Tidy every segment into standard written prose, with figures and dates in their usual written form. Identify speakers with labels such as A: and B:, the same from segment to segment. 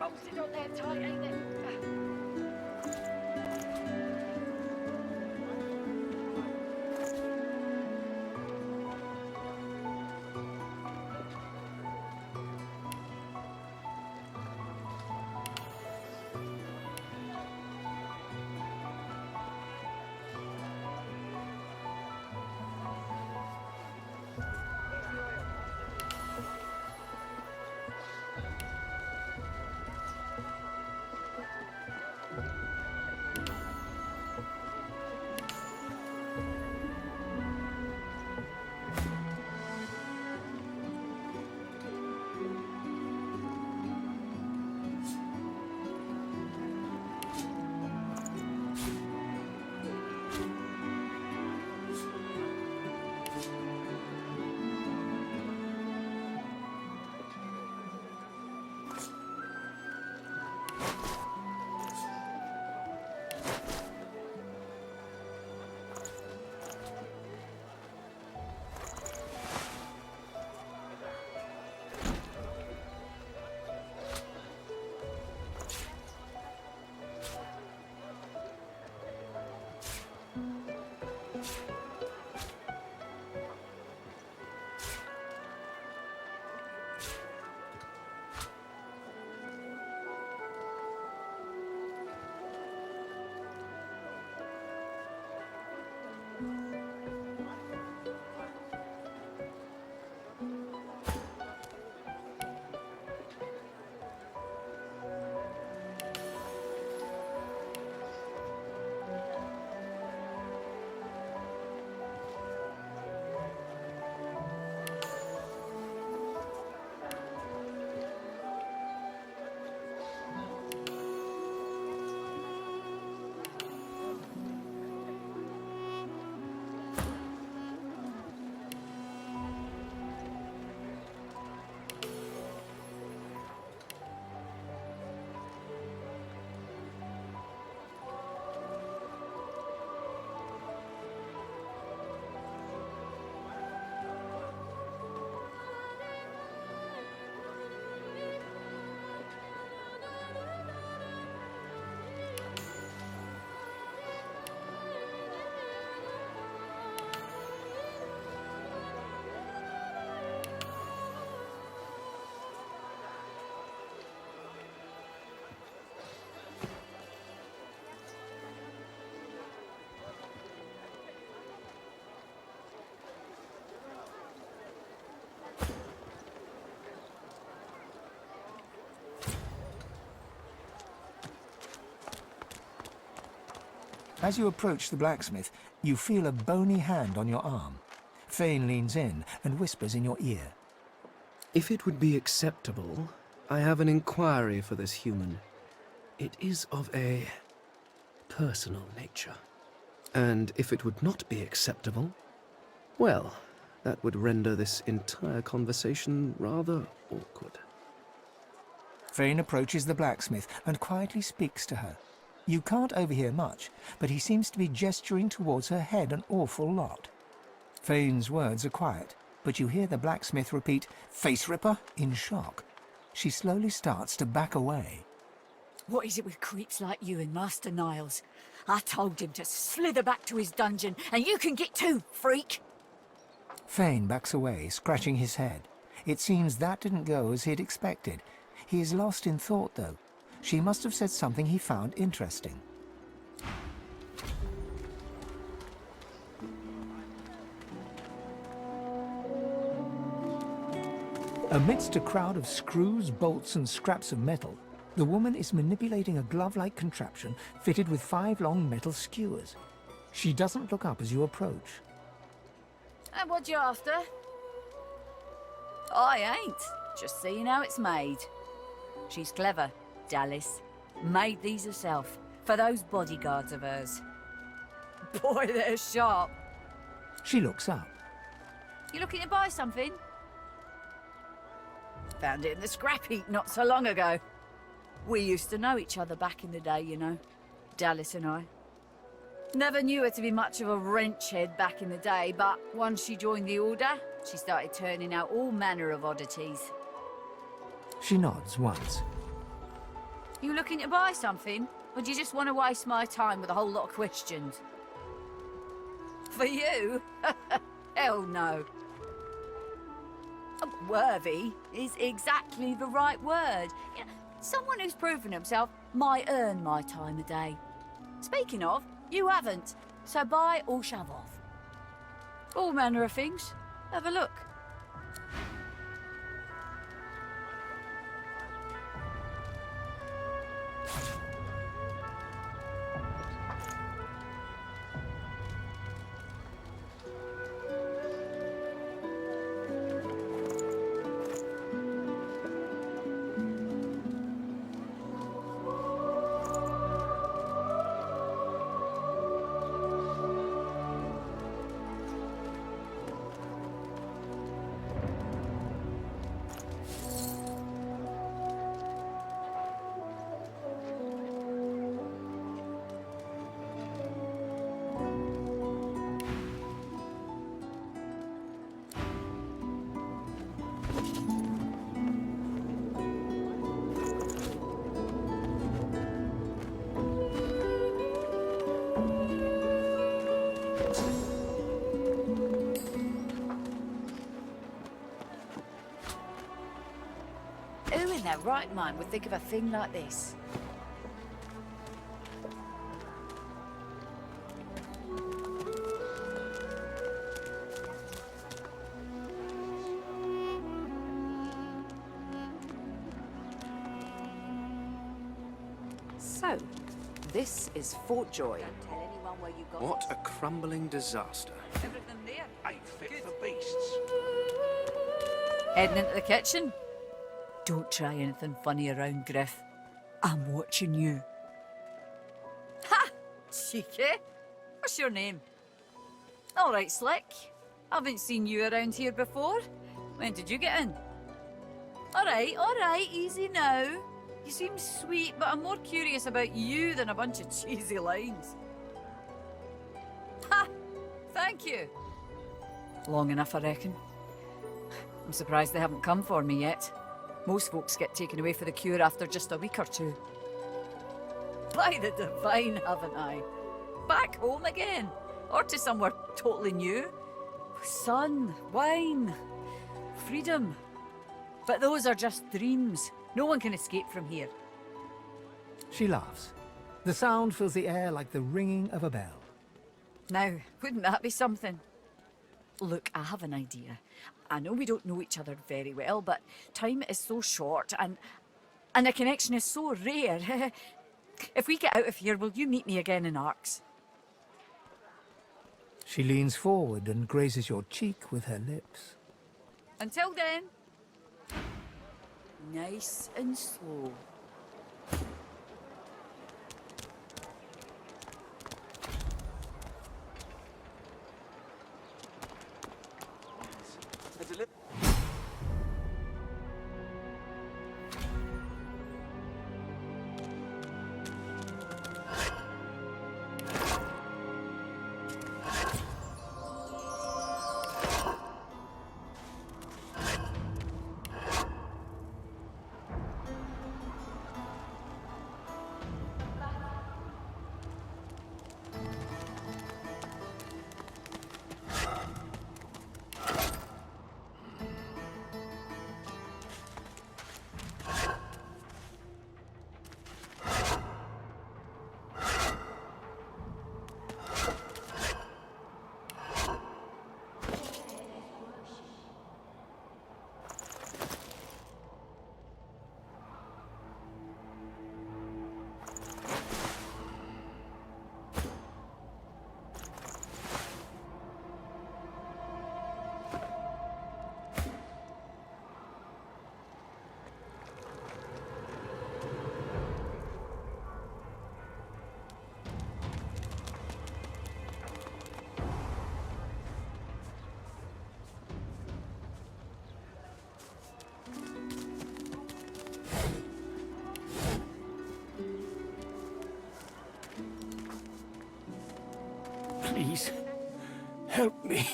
A: Bolted on there tight, ain't it?
B: As you approach the blacksmith, you feel a bony hand on your arm. Fane leans in and whispers in your ear.
C: If it would be acceptable, I have an inquiry for this human. It is of a personal nature. And if it would not be acceptable, well, that would render this entire conversation rather awkward.
B: Fane approaches the blacksmith and quietly speaks to her. You can't overhear much, but he seems to be gesturing towards her head an awful lot. Fane's words are quiet, but you hear the blacksmith repeat, "Face ripper," in shock. She slowly starts to back away.
A: What is it with creeps like you and Master Niles? I told him to slither back to his dungeon, and you can get too, freak!
B: Fane backs away, scratching his head. It seems that didn't go as he'd expected. He is lost in thought, though. She must have said something he found interesting. Amidst a crowd of screws, bolts, and scraps of metal, the woman is manipulating a glove-like contraption fitted with 5 long metal skewers. She doesn't look up as you approach.
A: And what you after? I ain't. Just seeing how it's made. She's clever, Dallas. Made these herself, for those bodyguards of hers. Boy, they're sharp.
B: She looks up.
A: You looking to buy something? Found it in the scrap heap not so long ago. We used to know each other back in the day, you know. Dallas and I. Never knew her to be much of a wrench head back in the day, but once she joined the Order, she started turning out all manner of oddities.
B: She nods once.
A: You looking to buy something? Or do you just want to waste my time with a whole lot of questions? For you? Hell no. Worthy is exactly the right word. You know, someone who's proven himself might earn my time of day. Speaking of, you haven't, so buy or shove off. All manner of things. Have a look. Who in their right mind would think of a thing like this?
D: So, this is Fort Joy.
A: Don't tell anyone where you got
C: What
A: it.
C: a crumbling disaster.
A: Everything there.
E: Ain't fit for beasts.
A: Heading into the kitchen? Don't try anything funny around, Griff. I'm watching you. Ha! Cheeky. What's your name? All right, Slick. Haven't seen you around here before. When did you get in? All right, easy now. You seem sweet, but I'm more curious about you than a bunch of cheesy lines. Ha! Thank you. Long enough, I reckon. I'm surprised they haven't come for me yet. Most folks get taken away for the cure after just a week or two. By the divine, haven't I? Back home again, or to somewhere totally new. Sun, wine, freedom. But those are just dreams. No one can escape from here.
B: She laughs. The sound fills the air like the ringing of a bell.
A: Now, wouldn't that be something? Look, I have an idea. I know we don't know each other very well, but time is so short and a connection is so rare. If we get out of here, will you meet me again in Arks?
B: She leans forward and grazes your cheek with her lips.
A: Until then, nice and slow.
F: Please, help me.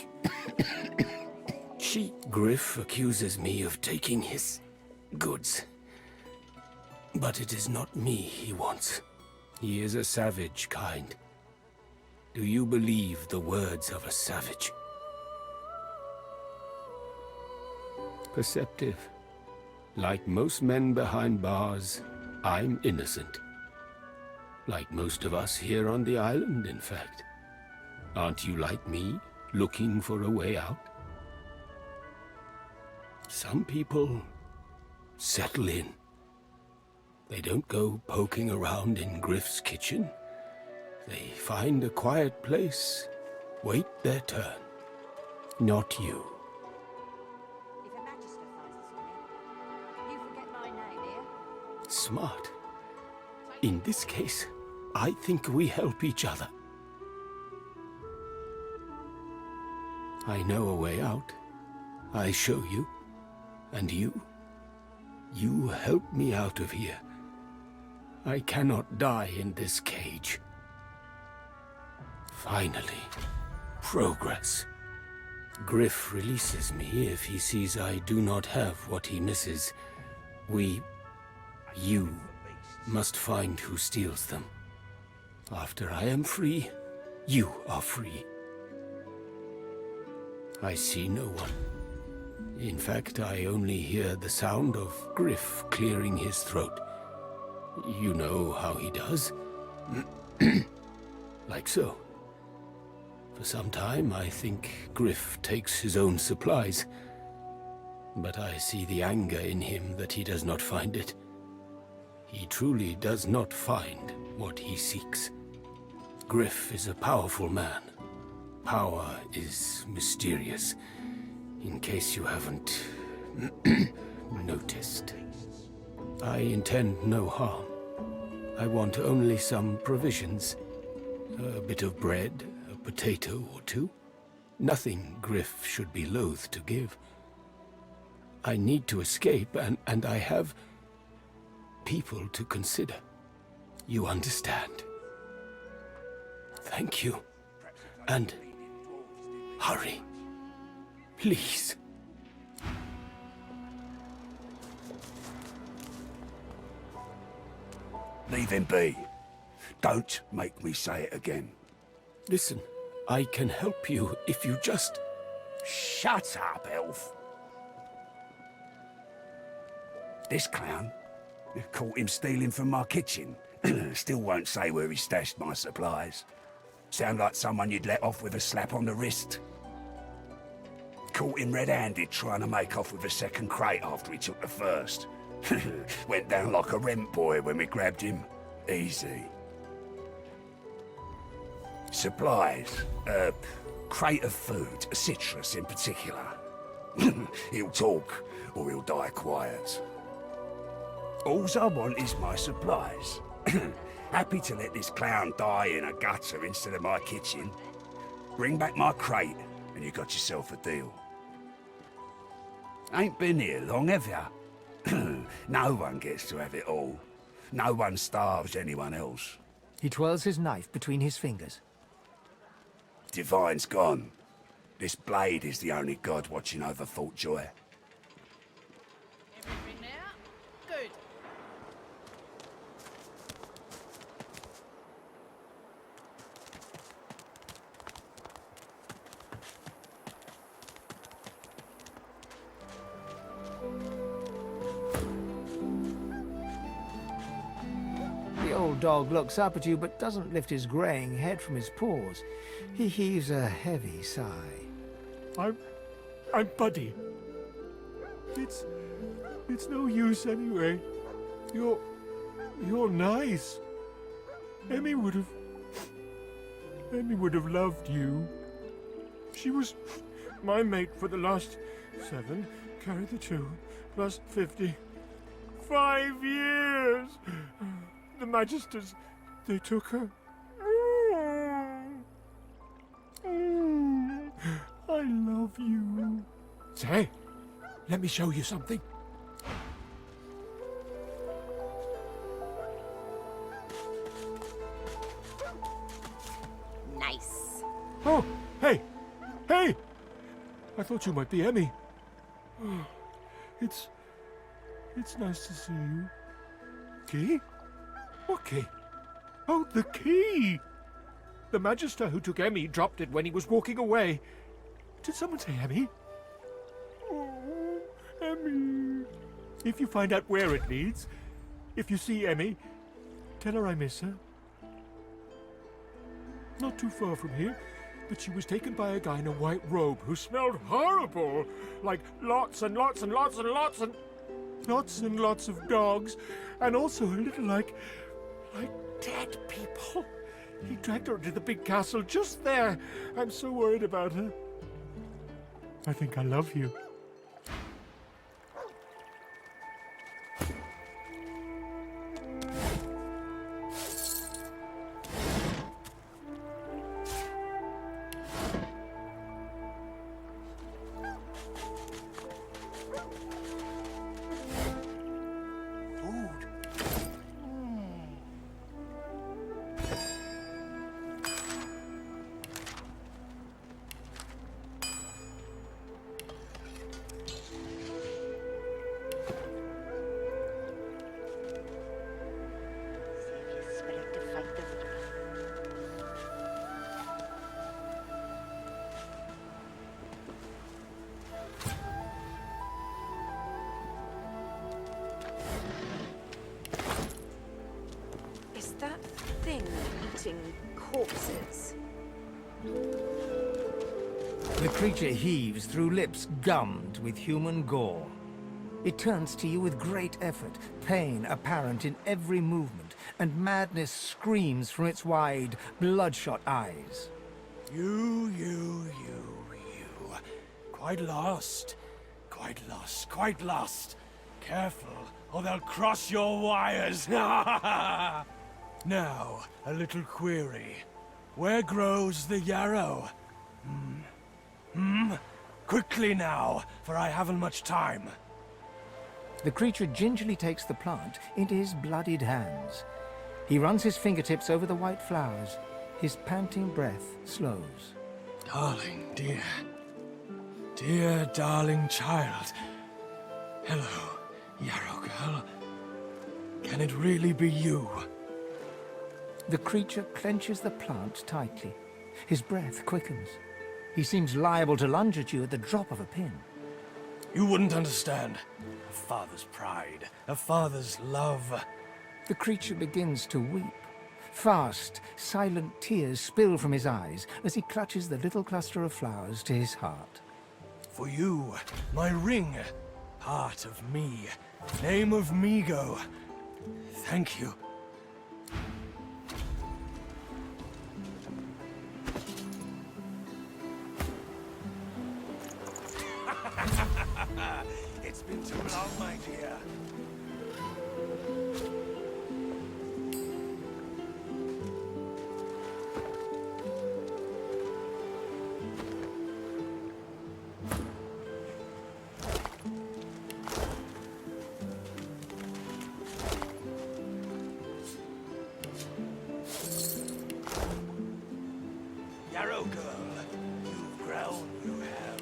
F: Griff accuses me of taking his goods. But it is not me he wants. He is a savage kind. Do you believe the words of a savage? Perceptive. Like most men behind bars, I'm innocent. Like most of us here on the island, in fact. Aren't you like me, looking for a way out? Some people settle in. They don't go poking around in Griff's kitchen. They find a quiet place, wait their turn. Not you.
A: If a magister finds us on you forget my name, here?
F: Smart. In this case, I think we help each other. I know a way out. I show you. And you help me out of here. I cannot die in this cage. Finally, progress. Griff releases me if he sees I do not have what he misses. You must find who steals them. After I am free, you are free. I see no one. In fact, I only hear the sound of Griff clearing his throat. You know how he does. Like so. For some time, I think Griff takes his own supplies. But I see the anger in him that he does not find it. He truly does not find what he seeks. Griff is a powerful man. Power is mysterious, in case you haven't noticed. I intend no harm. I want only some provisions. A bit of bread, a potato or two. Nothing Griff should be loath to give. I need to escape, and I have people to consider. You understand? Thank you. And hurry. Please.
E: Leave him be. Don't make me say it again.
F: Listen, I can help you if you just...
E: Shut up, elf. This clown caught him stealing from my kitchen. Still won't say where he stashed my supplies. Sound like someone you'd let off with a slap on the wrist. Caught him red-handed trying to make off with a second crate after he took the first. Went down like a rent boy when we grabbed him. Easy. Supplies. A crate of food, citrus in particular. He'll talk, or he'll die quiet. Alls I want is my supplies. Happy to let this clown die in a gutter instead of my kitchen. Bring back my crate, and you got yourself a deal. Ain't been here long, have ya? No one gets to have it all. No one starves anyone else.
B: He twirls his knife between his fingers.
E: Divine's gone. This blade is the only god watching over Fort Joy.
A: Everything now? Good.
B: The old dog looks up at you but doesn't lift his greying head from his paws. He heaves a heavy sigh.
F: I'm Buddy. It's no use anyway. You're nice. Emmy would have loved you. She was my mate for the last 7, carry the 2, plus 50. 5 years! The Magisters, they took her. I love you. Say, let me show you something.
D: Nice.
F: Oh, hey! Hey! I thought you might be Emmy. It's nice to see you.
G: Key? What key? Oh, the key! The Magister who took Emmy dropped it when he was walking away. Did someone say Emmy? Oh, Emmy. If you find out where it leads, if you see Emmy, tell her I miss her. Not too far from here, but she was taken by a guy in a white robe who smelled horrible. Like lots and lots and lots and lots and lots of dogs. And also a little like dead people. He dragged her into the big castle just there. I'm so worried about her. I think I love you.
D: Is that thing eating corpses?
B: The creature heaves through lips gummed with human gore. It turns to you with great effort, pain apparent in every movement, and madness screams from its wide, bloodshot eyes.
H: You. Quite lost. Careful, or they'll cross your wires. Now, a little query. Where grows the yarrow? Quickly now, for I haven't much time.
B: The creature gingerly takes the plant into his bloodied hands. He runs his fingertips over the white flowers. His panting breath slows.
H: Darling, dear darling child. Hello, yarrow girl. Can it really be you?
B: The creature clenches the plant tightly. His breath quickens. He seems liable to lunge at you at the drop of a pin.
H: You wouldn't understand. A father's pride, a father's love.
B: The creature begins to weep. Fast, silent tears spill from his eyes as he clutches the little cluster of flowers to his heart.
H: For you, my ring, part of me, name of Migo. Thank you. It's been too long, my dear. Yarrow girl, you've grown, you have.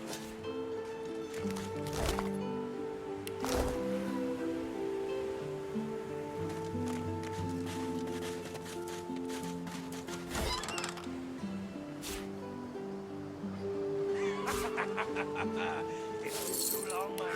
H: It's been too long, my dear.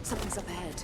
D: Something's up ahead.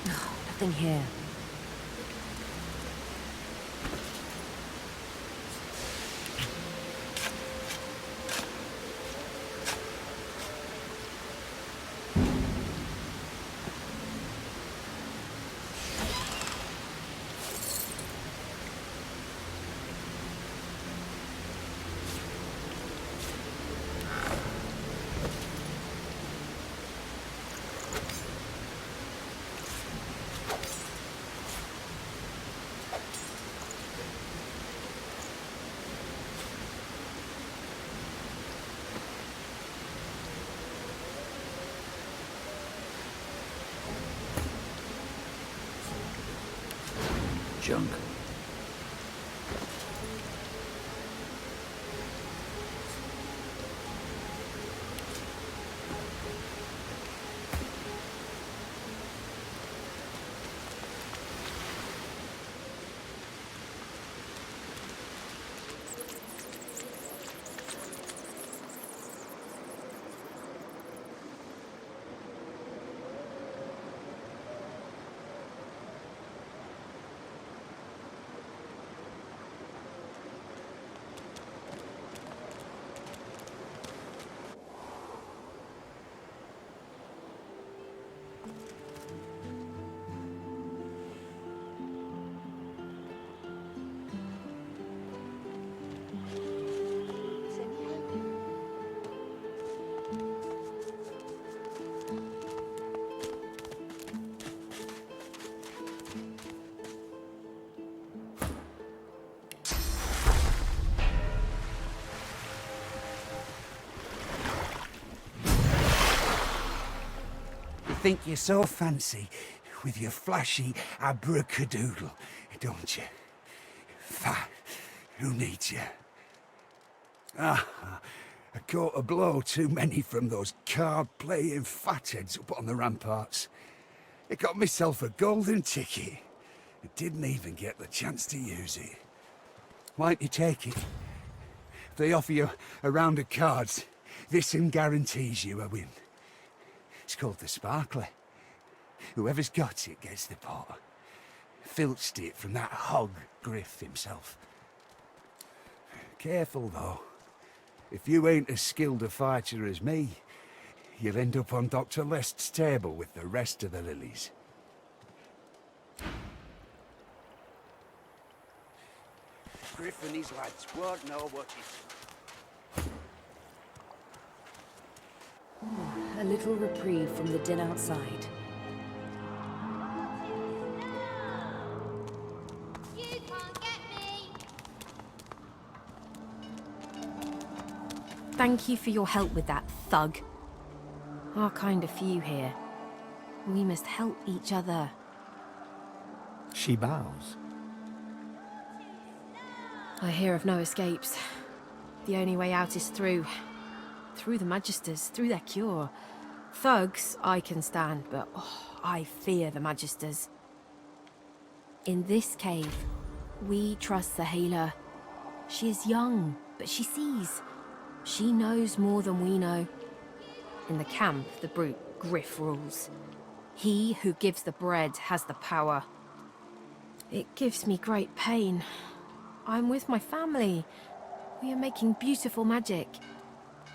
D: Nothing here.
E: Junk. Think you're so fancy with your flashy abracadabra, don't you? Fine. Who needs you? I caught a blow too many from those card-playing fatheads up on the ramparts. I got myself a golden ticket. I didn't even get the chance to use it. Why don't you take it? If they offer you a round of cards, this one guarantees you a win. It's called the Sparkler. Whoever's got it gets the pot. Filched it from that hog Griff himself. Careful, though. If you ain't as skilled a fighter as me, you'll end up on Dr. Lest's table with the rest of the lilies. Griff and his lads won't know what it's...
D: A little reprieve from the din outside.
I: You can't get me!
J: Thank you for your help with that, thug. Our kind of few here. We must help each other.
B: She bows.
J: I hear of no escapes. The only way out is through. Through the Magisters, through their cure. Thugs I can stand, but I fear the Magisters. In this cave, we trust the healer. She is young, but she sees. She knows more than we know. In the camp, the brute Griff rules. He who gives the bread has the power. It gives me great pain. I'm with my family. We are making beautiful magic.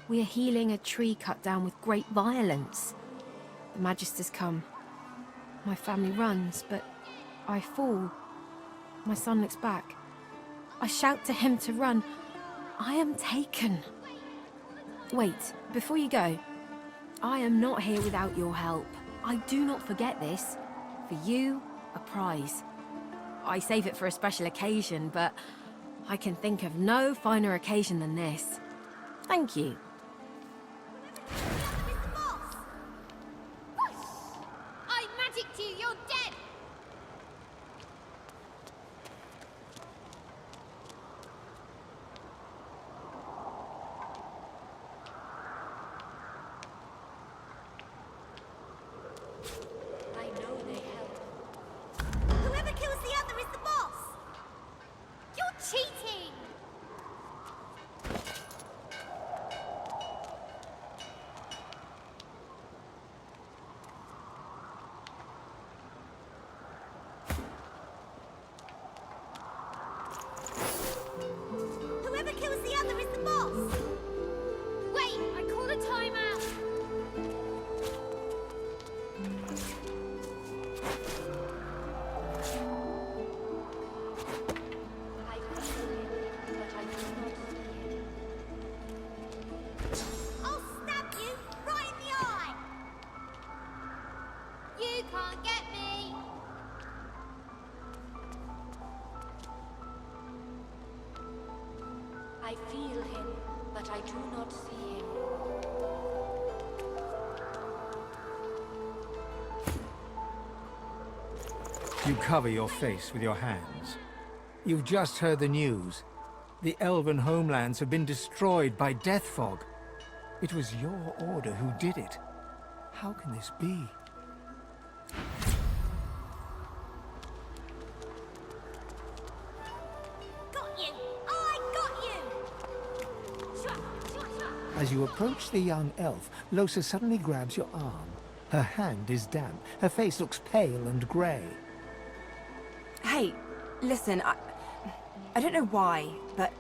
J: We are healing a tree cut down with great violence. The Magisters come. My family runs, but I fall. My son looks back. I shout to him to run. I am taken. Wait, before you go, I am not here without your help. I do not forget this. For you, a prize. I save it for a special occasion, but I can think of no finer occasion than this. Thank you.
I: I magicked you, you're dead!
D: I know they help.
I: Whoever kills the other is the boss! You're cheating! Whoever kills the other is the boss! Wait, I call a timeout!
D: I feel him, but I do not see him.
I: I'll stab you right in the eye! You can't get me!
D: I feel him, but I do not see him.
B: You cover your face with your hands. You've just heard the news. The elven homelands have been destroyed by death fog. It was your order who did it. How can this be?
I: Got you! I got you! Shua, shua, shua.
B: As you approach the young elf, Lohse suddenly grabs your arm. Her hand is damp. Her face looks pale and grey.
K: Hey, listen, I don't know why, but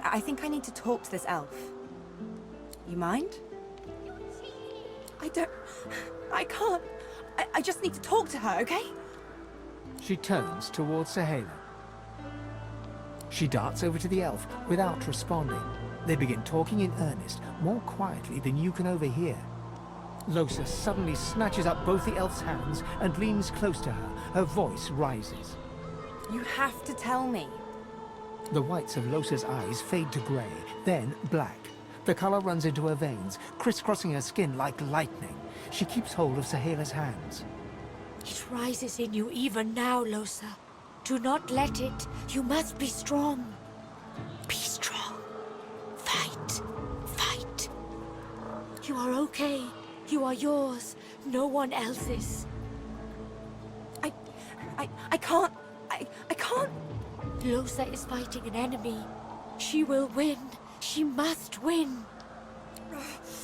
K: I think I need to talk to this elf. You mind? I can't. I just need to talk to her, okay?
B: She turns towards Sebille. She darts over to the elf without responding. They begin talking in earnest, more quietly than you can overhear. Lohse suddenly snatches up both the elf's hands and leans close to her. Her voice rises.
K: You have to tell me.
B: The whites of Lohse's eyes fade to grey, then black. The colour runs into her veins, crisscrossing her skin like lightning. She keeps hold of Sebille's hands.
L: It rises in you even now, Lohse. Do not let it. You must be strong. Be strong. Fight. Fight. You are okay. You are yours. No one else's.
K: I can't. I can't.
L: Lohse is fighting an enemy. She will win. She must win.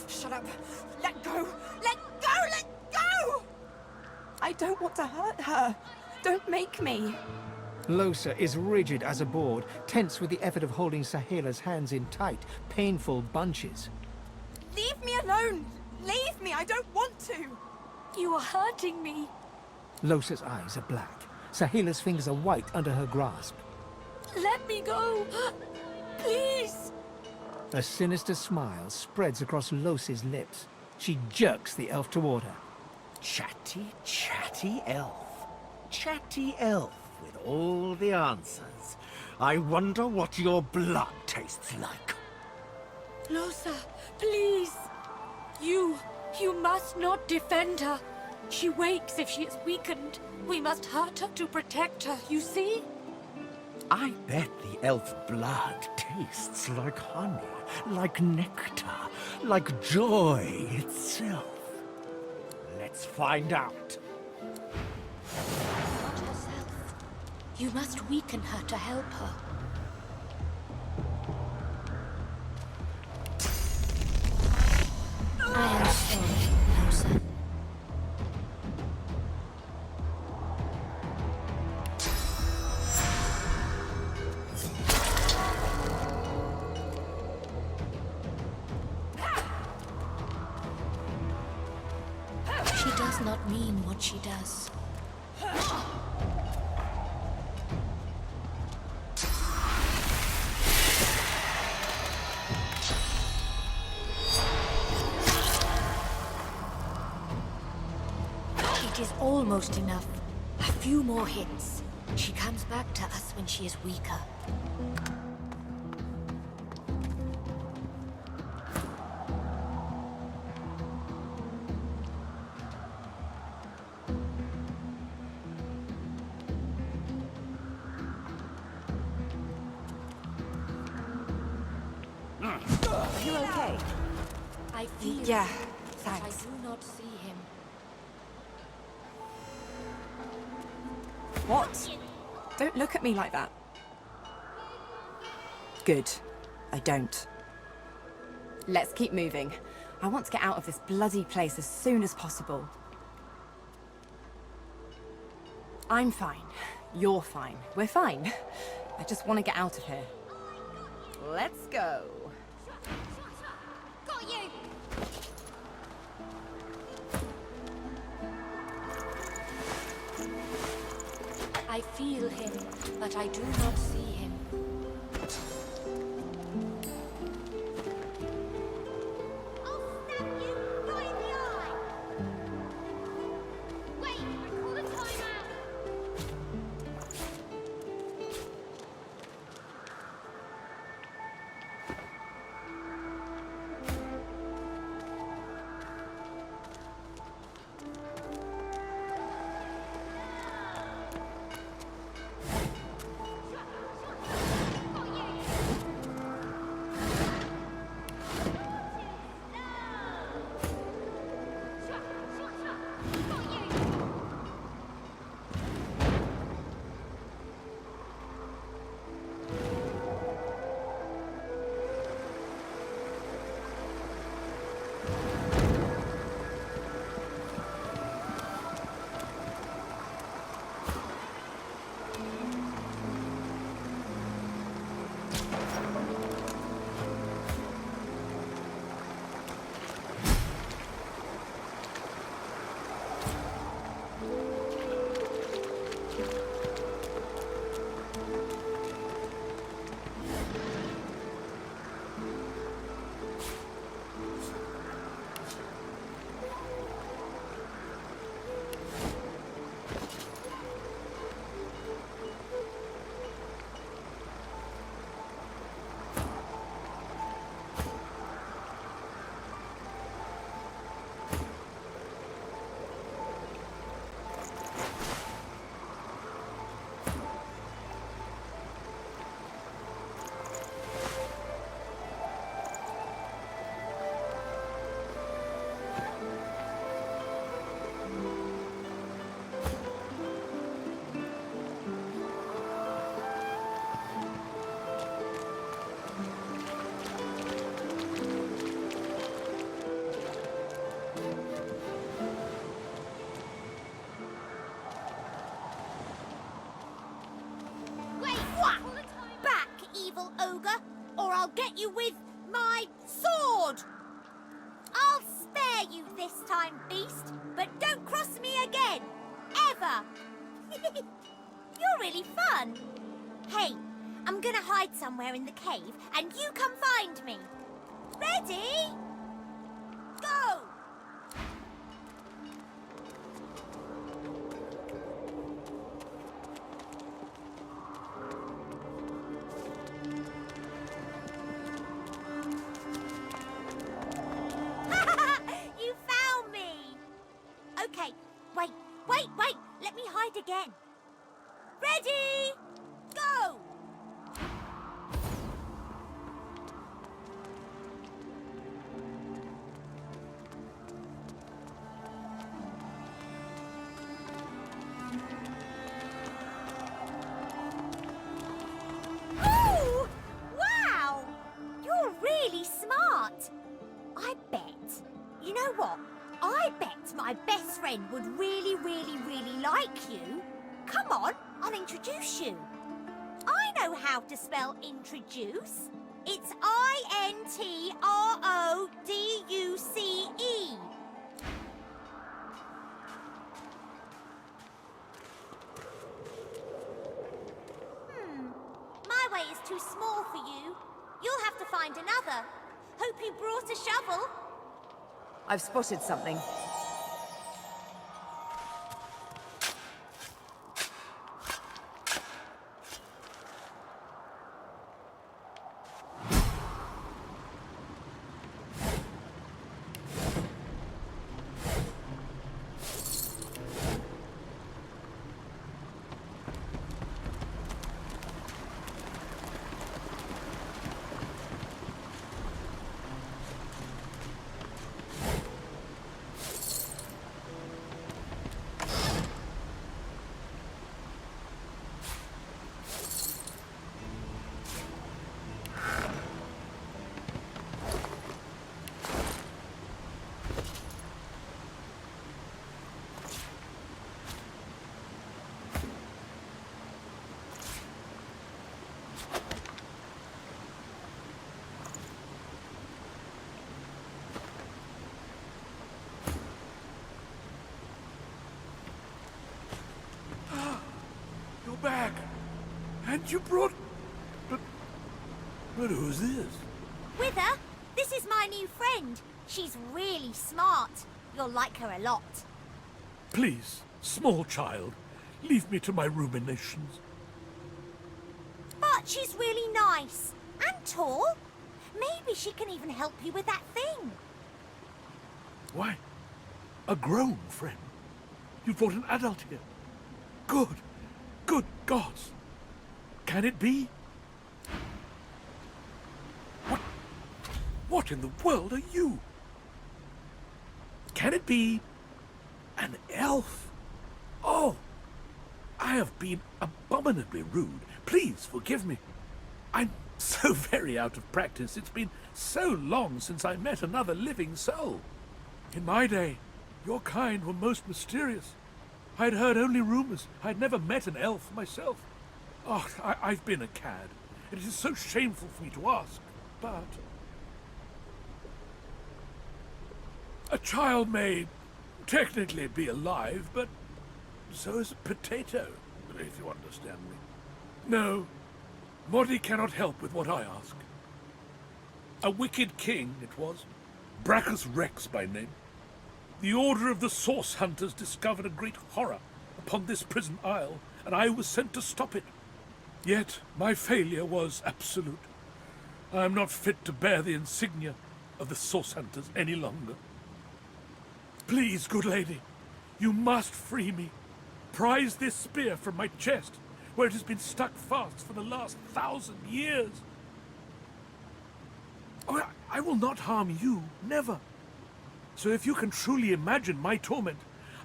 K: Shut up. Let go. Let go. Let go. I don't want to hurt her. Don't make me.
B: Lohse is rigid as a board, tense with the effort of holding Sebille's hands in tight, painful bunches.
K: Leave me alone. Leave me. I don't want to.
L: You are hurting me.
B: Lohse's eyes are black. Sebille's fingers are white under her grasp.
L: Let me go. Please.
B: A sinister smile spreads across Lohse's lips. She jerks the elf toward her.
M: Chatty, chatty elf. Chatty elf with all the answers. I wonder what your blood tastes like.
L: Lohse, please. You must not defend her. She wakes if she is weakened. We must hurt her to protect her, you see?
M: I bet the elf blood tastes like honey, like nectar, like joy itself. Let's find out.
L: Not herself. You must weaken her to help her. I am sorry, Lohse. She does not mean what she does. It is almost enough. A few more hits. She comes back to us when she is weaker.
D: Are you okay?
L: I feel
K: Yeah,
L: him, but I
K: thanks.
L: do not see him.
K: What? Don't look at me like that. Good. I don't. Let's keep moving. I want to get out of this bloody place as soon as possible. I'm fine. You're fine. We're fine. I just want to get out of here. Let's go.
I: Got you!
L: I feel him, but I do not see him.
I: I'll stab you right in the eye! Wait, I call a timeout! I'll get you with my sword! I'll spare you this time, beast, but don't cross me again! Ever! You're really fun! Hey, I'm gonna hide somewhere in the cave, and you come find me. Ready? Go! You found me! Okay, wait, let me hide again. Ready? Go! Ooh! Wow! You're really smart. I bet. You know what? I bet my best friend would really like you. Come on, I'll introduce you. I know how to spell introduce. It's INTRODUCE. My way is too small for you. You'll have to find another. Hope you brought a shovel.
D: I've spotted something.
G: And you brought... But who's this?
I: Wither, this is my new friend. She's really smart. You'll like her a lot.
G: Please, small child, leave me to my ruminations.
I: But she's really nice. And tall. Maybe she can even help you with that thing.
G: Why, a grown friend? You brought an adult here. Good gods. Can it be? What in the world are you? Can it be an elf? Oh, I have been abominably rude. Please forgive me. I'm so very out of practice. It's been so long since I met another living soul. In my day, your kind were most mysterious. I'd heard only rumors. I'd never met an elf myself. Oh, I've been a cad. It is so shameful for me to ask, but... A child may technically be alive, but so is a potato, if you understand me. No, Morty cannot help with what I ask. A wicked king, it was. Brachus Rex by name. The Order of the Source Hunters discovered a great horror upon this prison isle, and I was sent to stop it. Yet my failure was absolute. I am not fit to bear the insignia of the Source Hunters any longer. Please, good lady, you must free me. Prise this spear from my chest, where it has been stuck fast for the last 1,000 years. Oh, I will not harm you, never. So if you can truly imagine my torment,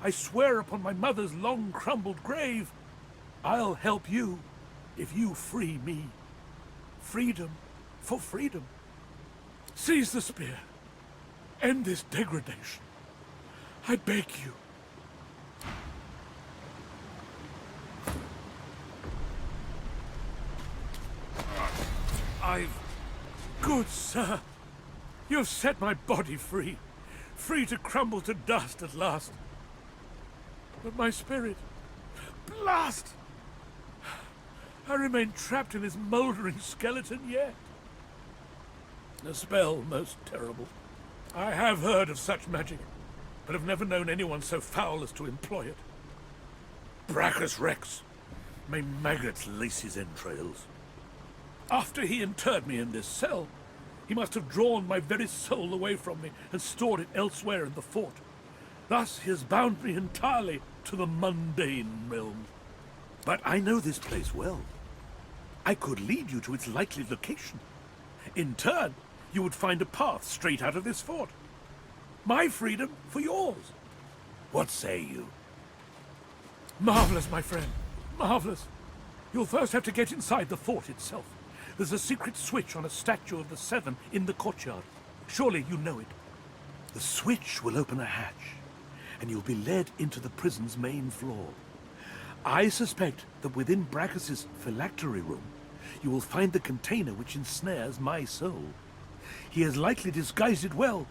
G: I swear upon my mother's long crumbled grave, I'll help you if you free me. Freedom for freedom. Seize the spear. End this degradation. I beg you. Good sir, you have set my body free. Free to crumble to dust at last. But my spirit... Blast! I remain trapped in this mouldering skeleton yet. A spell most terrible. I have heard of such magic, but have never known anyone so foul as to employ it. Brachus Rex, may maggots lace his entrails. After he interred me in this cell, he must have drawn my very soul away from me and stored it elsewhere in the fort. Thus he has bound me entirely to the mundane realm. But I know this place well. I could lead you to its likely location. In turn, you would find a path straight out of this fort. My freedom for yours. What say you? Marvelous, my friend. Marvelous. You'll first have to get inside the fort itself. There's a secret switch on a statue of the Seven in the courtyard. Surely you know it. The switch will open a hatch, and you'll be led into the prison's main floor. I suspect that within Brachus's phylactery room, you will find the container which ensnares my soul. He has likely disguised it well,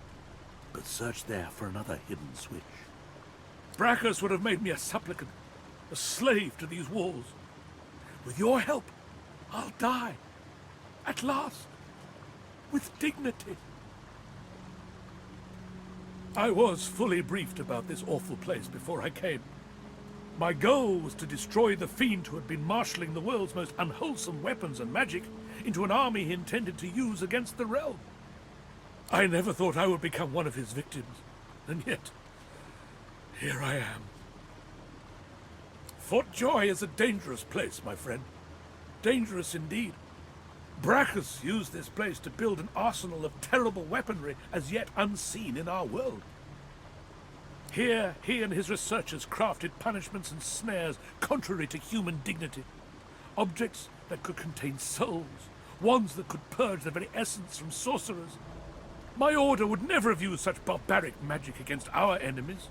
G: but search there for another hidden switch. Brachus would have made me a supplicant, a slave to these walls. With your help, I'll die. At last, with dignity. I was fully briefed about this awful place before I came. My goal was to destroy the fiend who had been marshalling the world's most unwholesome weapons and magic into an army he intended to use against the realm. I never thought I would become one of his victims, and yet, here I am. Fort Joy is a dangerous place, my friend. Dangerous indeed. Brachus used this place to build an arsenal of terrible weaponry as yet unseen in our world. Here, he and his researchers crafted punishments and snares contrary to human dignity. Objects that could contain souls, wands that could purge the very essence from sorcerers. My order would never have used such barbaric magic against our enemies.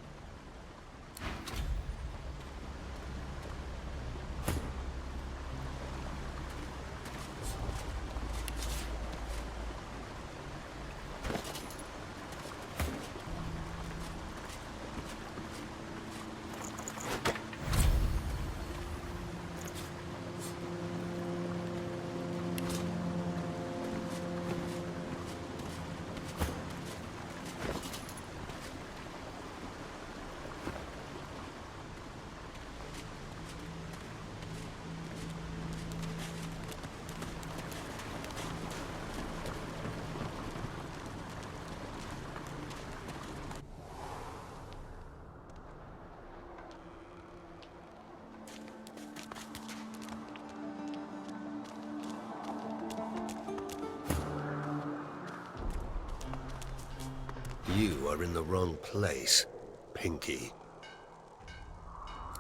N: You are in the wrong place, Pinky.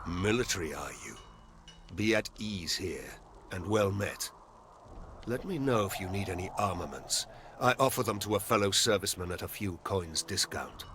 N: Military, are you? Be at ease here, and well met. Let me know if you need any armaments. I offer them to a fellow serviceman at a few coins discount.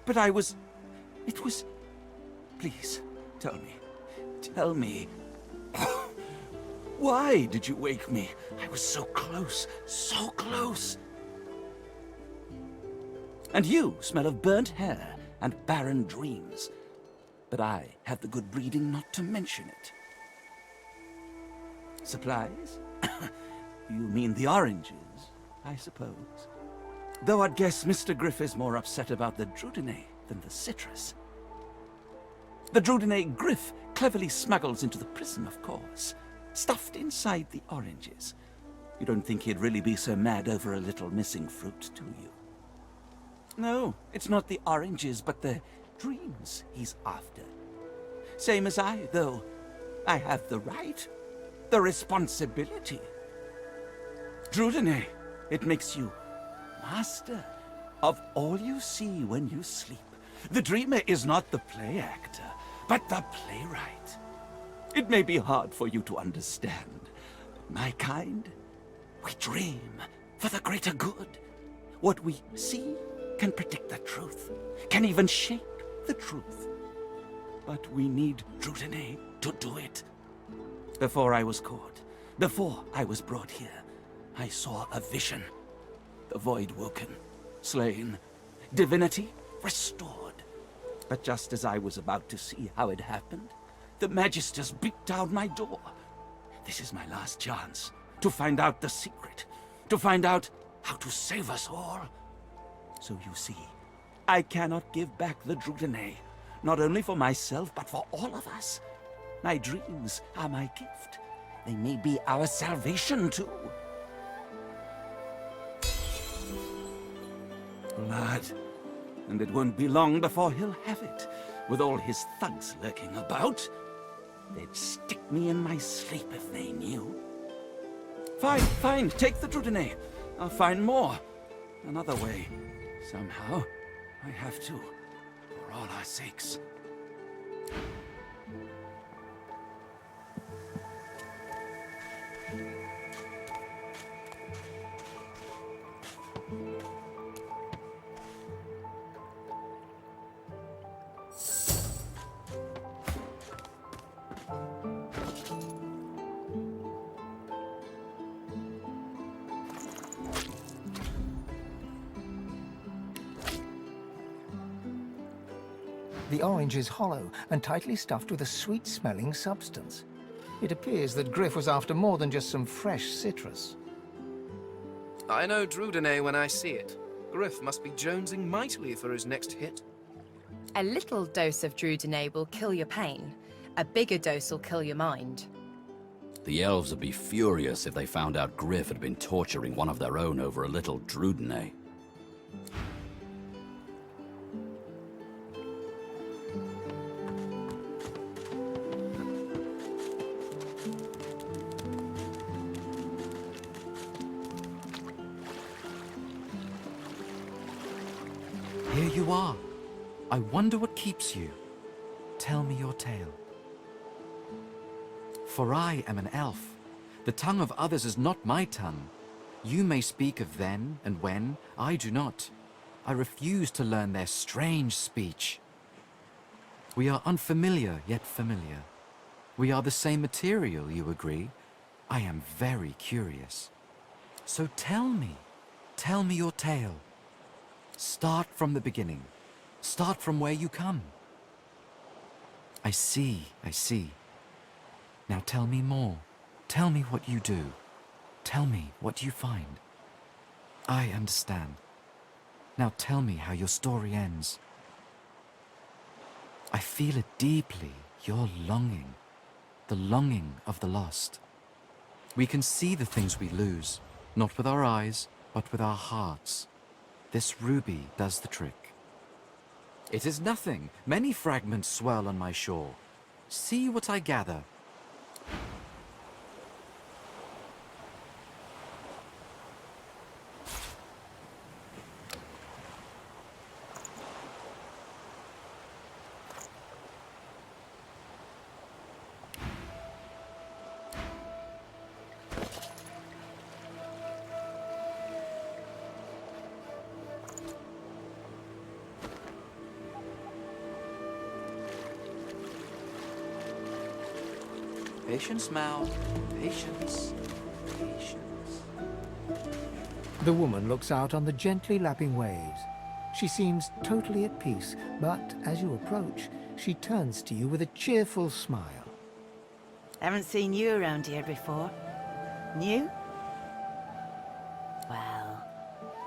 E: But I was... It was... Please, tell me. Tell me. Why did you wake me? I was so close, so close. And you smell of burnt hair and barren dreams. But I have the good breeding not to mention it. Supplies? You mean the oranges, I suppose. Though I'd guess Mr. Griff is more upset about the Drudenay than the citrus. The Drudenay Griff cleverly smuggles into the prison, of course, stuffed inside the oranges. You don't think he'd really be so mad over a little missing fruit, do you? No, it's not the oranges, but the dreams he's after. Same as I, though. I have the right, the responsibility. Drudenay, it makes you master of all you see when you sleep. The dreamer is not the play actor, but the playwright. It may be hard for you to understand. My kind, we dream for the greater good. What we see can predict the truth, can even shape the truth. But we need Drudenay to do it. Before I was caught, before I was brought here, I saw a vision. The void woken, slain, divinity restored. But just as I was about to see how it happened, the Magisters beat down my door. This is my last chance to find out the secret, to find out how to save us all. So you see, I cannot give back the Drudenay, not only for myself, but for all of us. My dreams are my gift. They may be our salvation too. Blood. And it won't be long before he'll have it, with all his thugs lurking about. They'd stick me in my sleep if they knew. Fine, take the Drudenay. I'll find more. Another way. Somehow. I have to. For all our sakes.
B: The orange is hollow and tightly stuffed with a sweet-smelling substance. It appears that Griff was after more than just some fresh citrus.
C: I know Drudenay when I see it. Griff must be jonesing mightily for his next hit.
K: A little dose of Drudenay will kill your pain. A bigger dose will kill your mind.
O: The elves would be furious if they found out Griff had been torturing one of their own over a little Drudenay.
P: Here you are. I wonder what keeps you. Tell me your tale. For I am an elf. The tongue of others is not my tongue. You may speak of then and when, I do not. I refuse to learn their strange speech. We are unfamiliar, yet familiar. We are the same material, you agree? I am very curious. So tell me your tale. Start from the beginning. Start from where you come. I see. Now tell me more. Tell me what you do. Tell me what you find. I understand. Now tell me how your story ends. I feel it deeply, your longing. The longing of the lost. We can see the things we lose, not with our eyes, but with our hearts. This ruby does the trick. It is nothing. Many fragments swirl on my shore. See what I gather. Patience, Mal. Patience.
B: The woman looks out on the gently lapping waves. She seems totally at peace, but as you approach, she turns to you with a cheerful smile.
Q: Haven't seen you around here before. New? Well,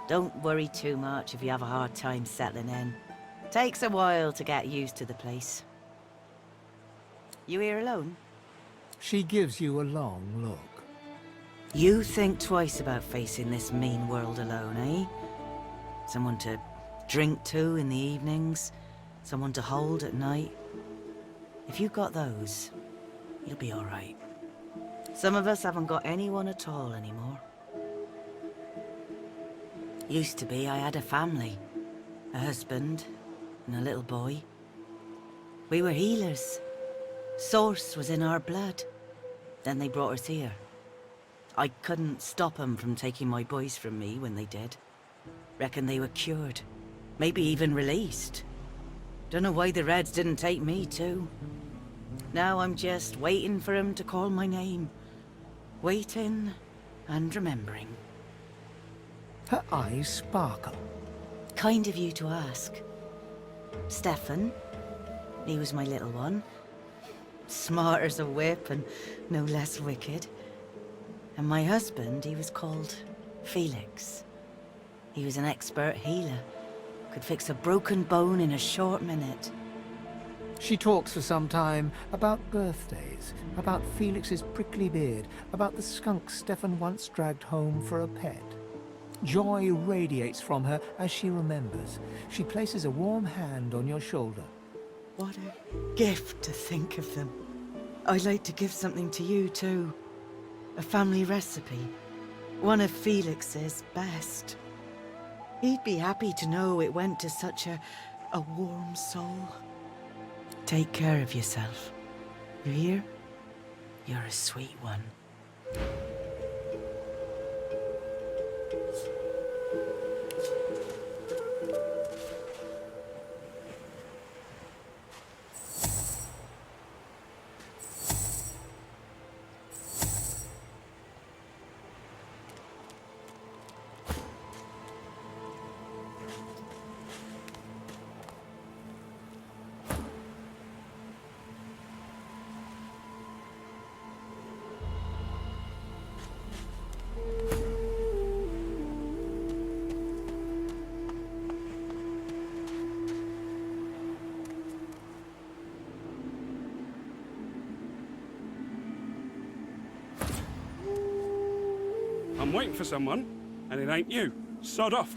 Q: don't worry too much if you have a hard time settling in. Takes a while to get used to the place. You here alone?
B: She gives you a long look.
Q: You think twice about facing this mean world alone, eh? Someone to drink to in the evenings, someone to hold at night. If you got those, you'll be all right. Some of us haven't got anyone at all anymore. Used to be I had a family, a husband, and a little boy. We were healers. Source was in our blood. Then they brought us here. I couldn't stop them from taking my boys from me when they did. Reckon they were cured. Maybe even released. Don't know why the Reds didn't take me too. Now I'm just waiting for him to call my name. Waiting and remembering.
B: Her eyes sparkle.
Q: Kind of you to ask. Stefan, he was my little one. Smart as a whip and no less wicked. And my husband, he was called Felix. He was an expert healer. Could fix a broken bone in a short minute.
B: She talks for some time about birthdays, about Felix's prickly beard, about the skunk Stefan once dragged home for a pet. Joy radiates from her as she remembers. She places a warm hand on your shoulder.
Q: What a gift to think of them. I'd like to give something to you too. A family recipe. One of Felix's best. He'd be happy to know it went to such a warm soul. Take care of yourself. You hear? You're a sweet one.
R: I'm waiting for someone, and it ain't you. Sod off.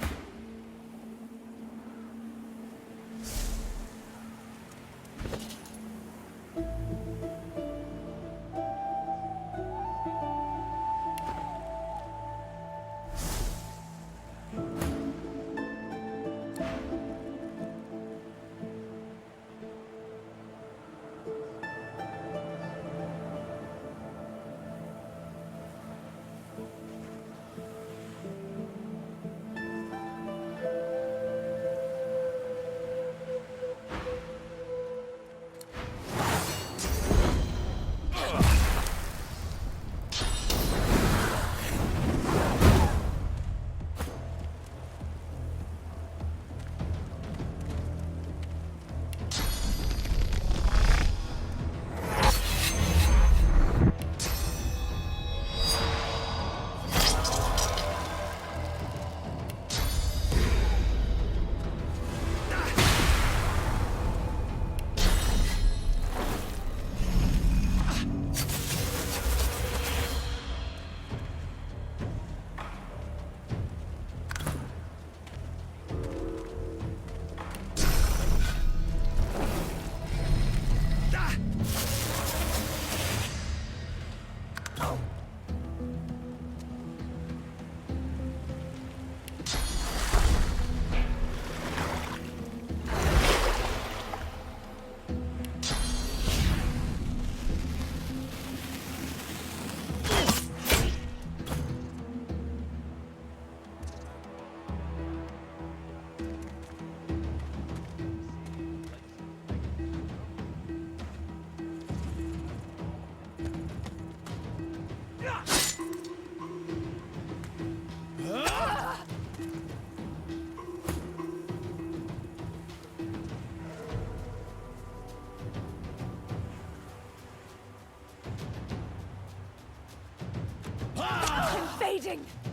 A: bleeding!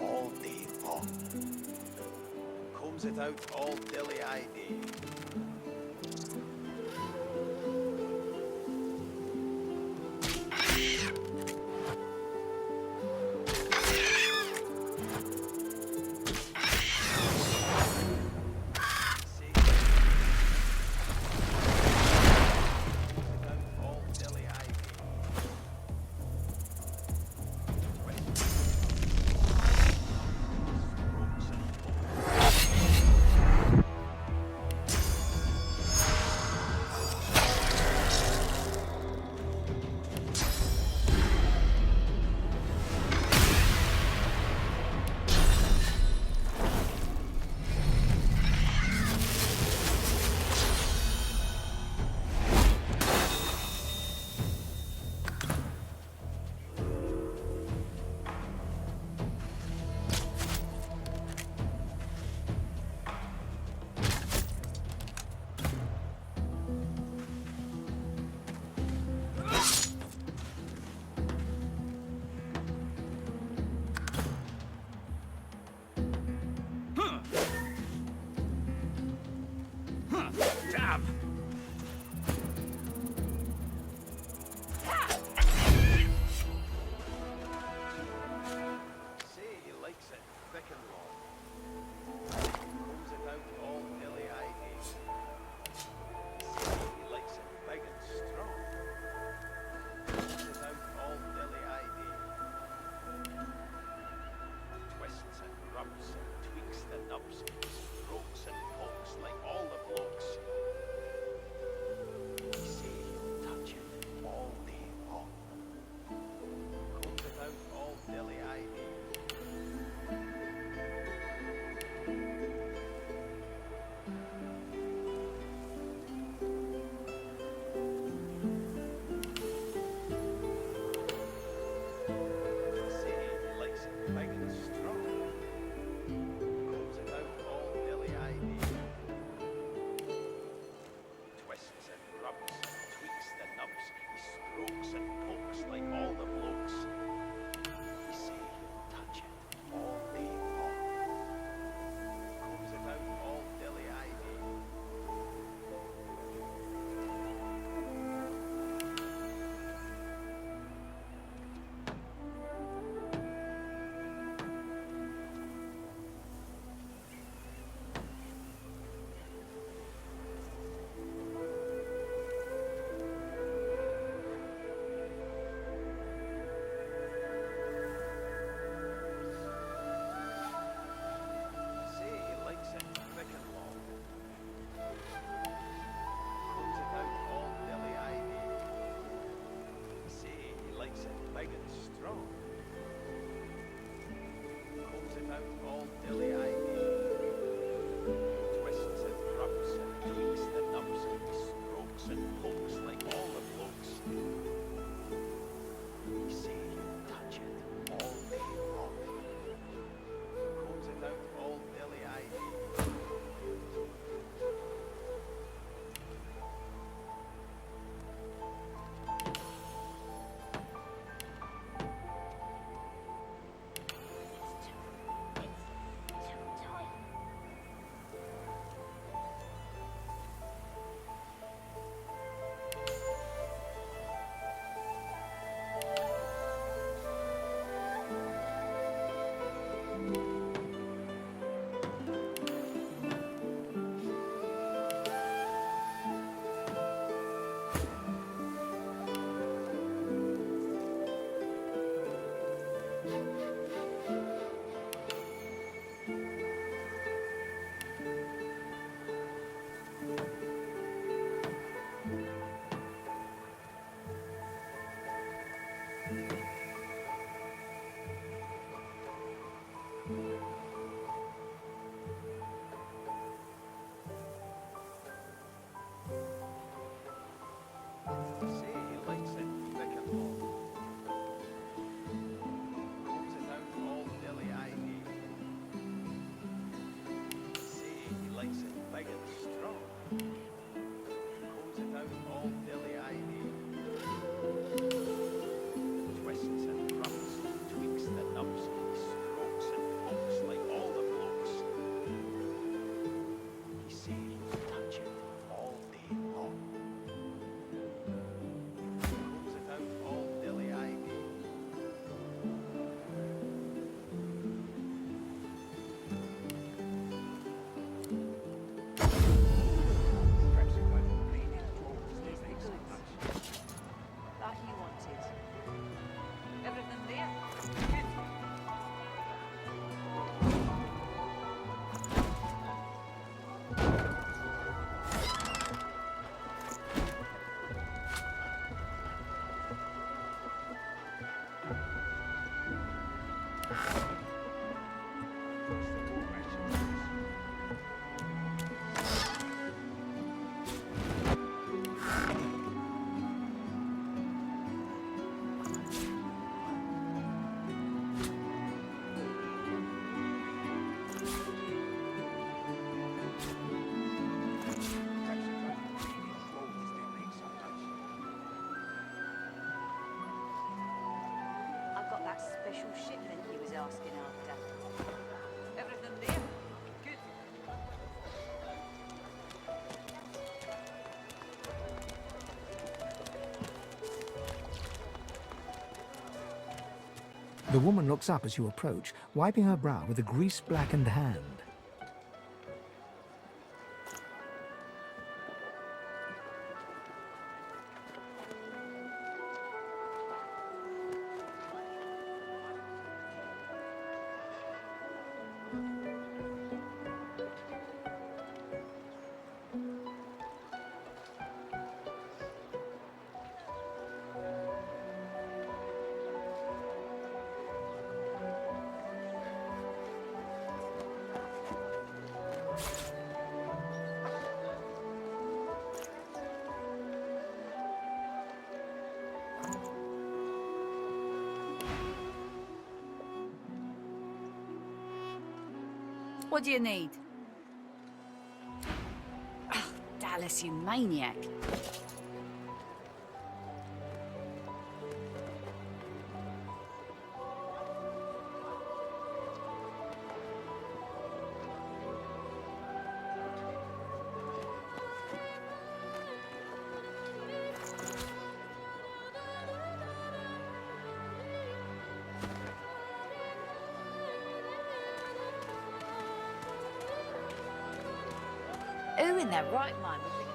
S: All day long. Comes it out all dilly ID.
A: special shipment he was asking after. Everything there? Good.
B: The woman looks up as you approach, wiping her brow with a grease-blackened hand.
A: What do you need? Oh, Dallas, you maniac. Who in their right mind would think...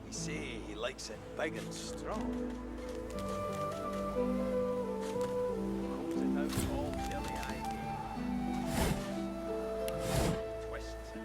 S: You see, he likes it big and strong. Rolls it out all belly-eyed. Twists it.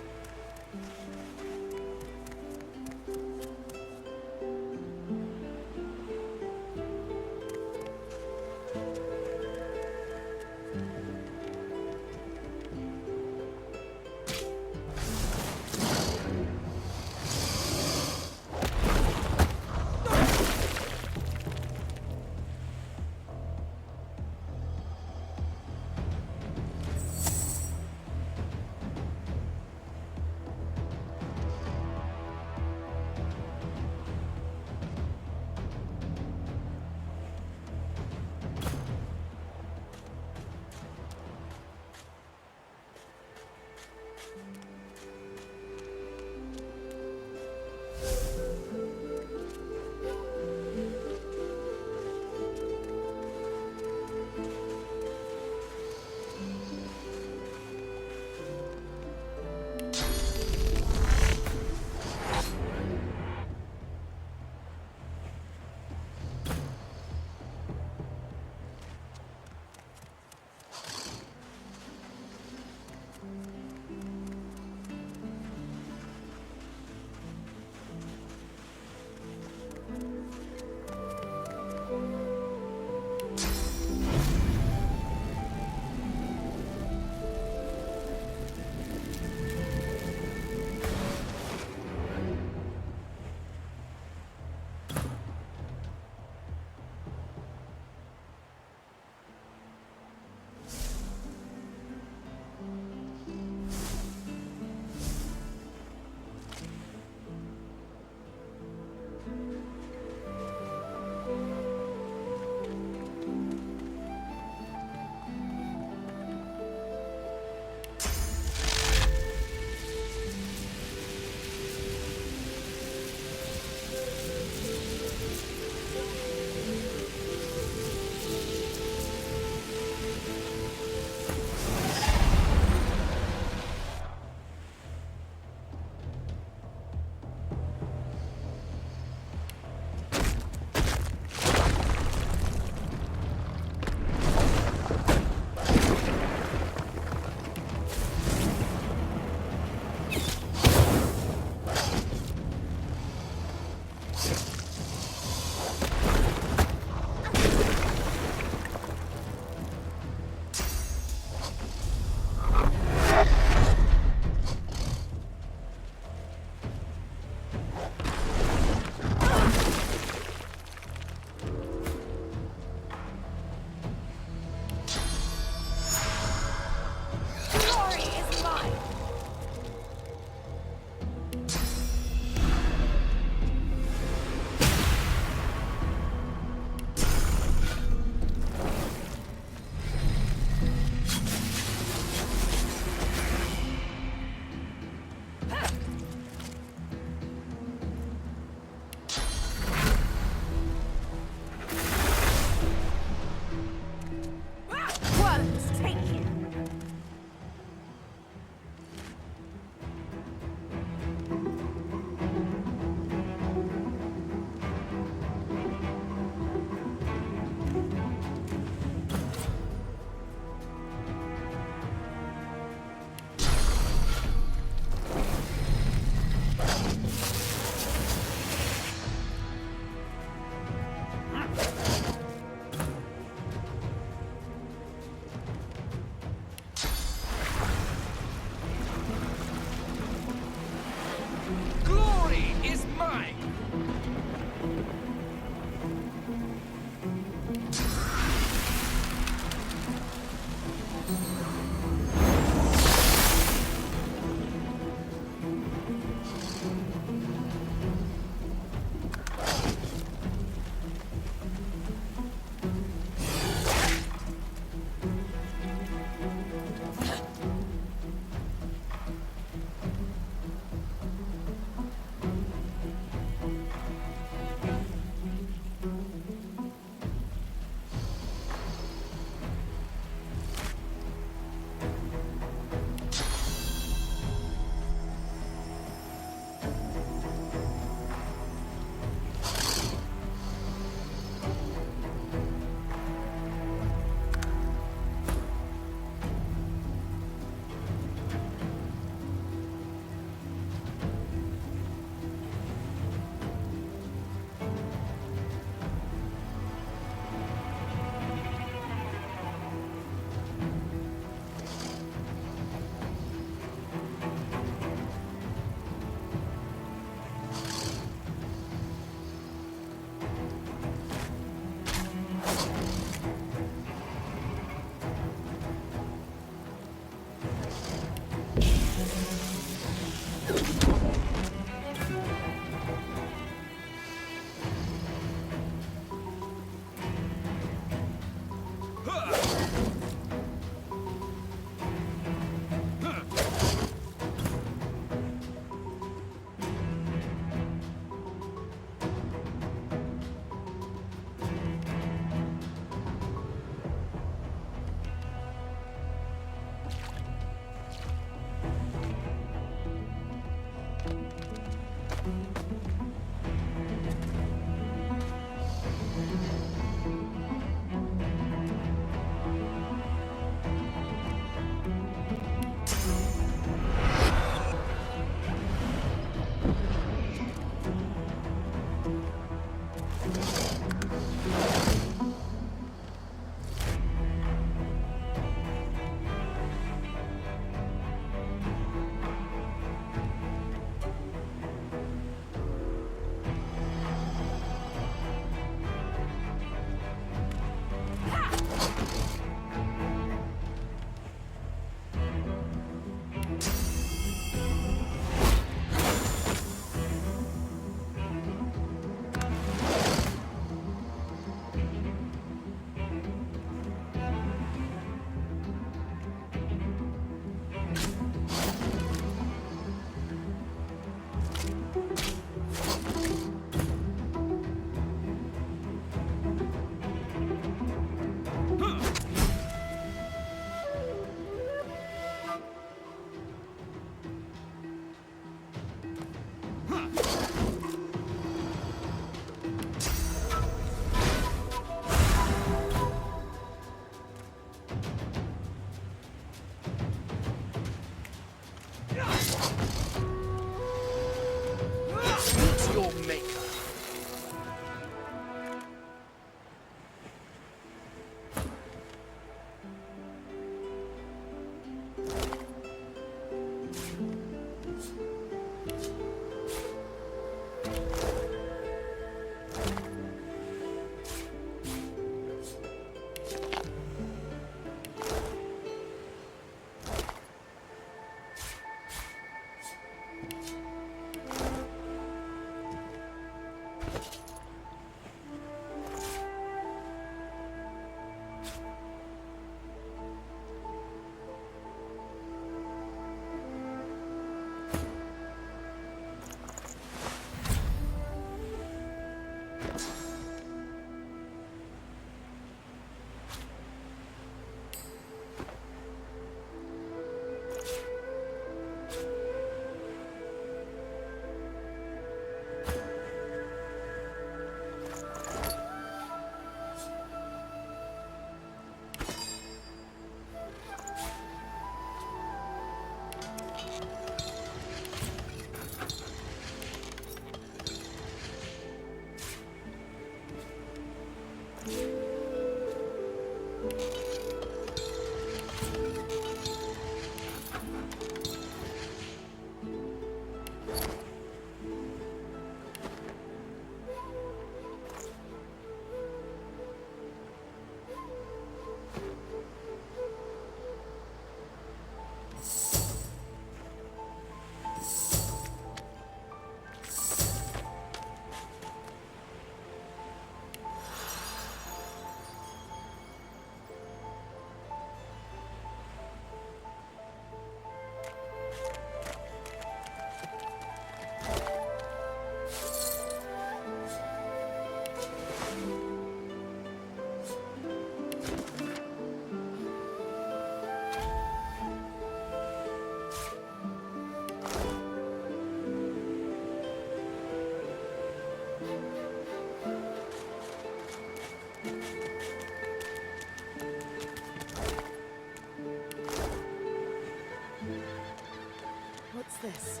J: What's this?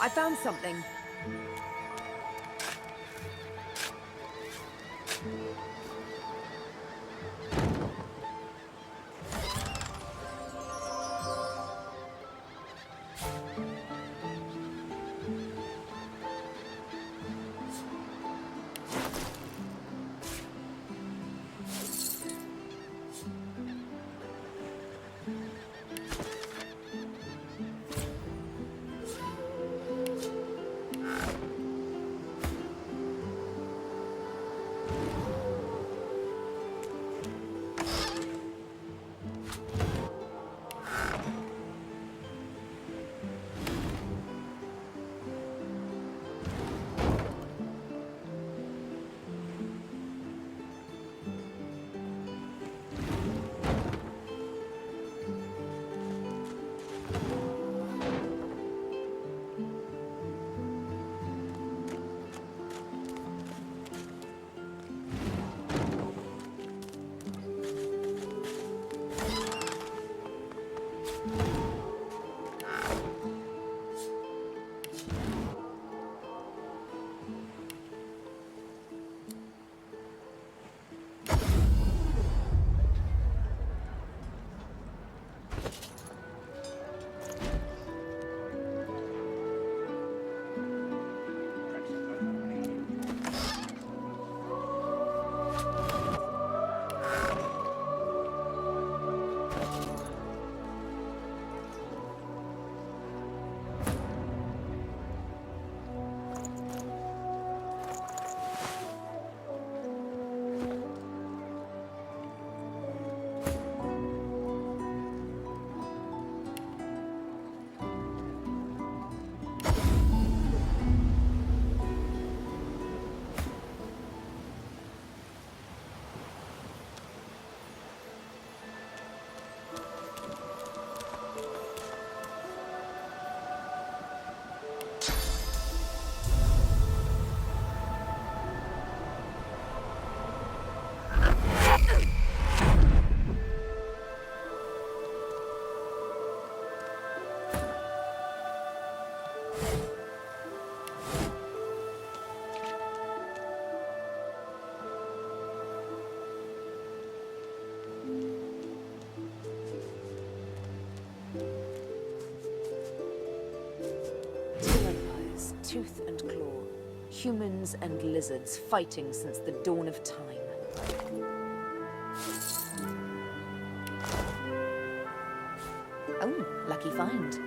J: I found something.
D: tooth and claw. Humans and lizards fighting since the dawn of time. Oh, lucky find.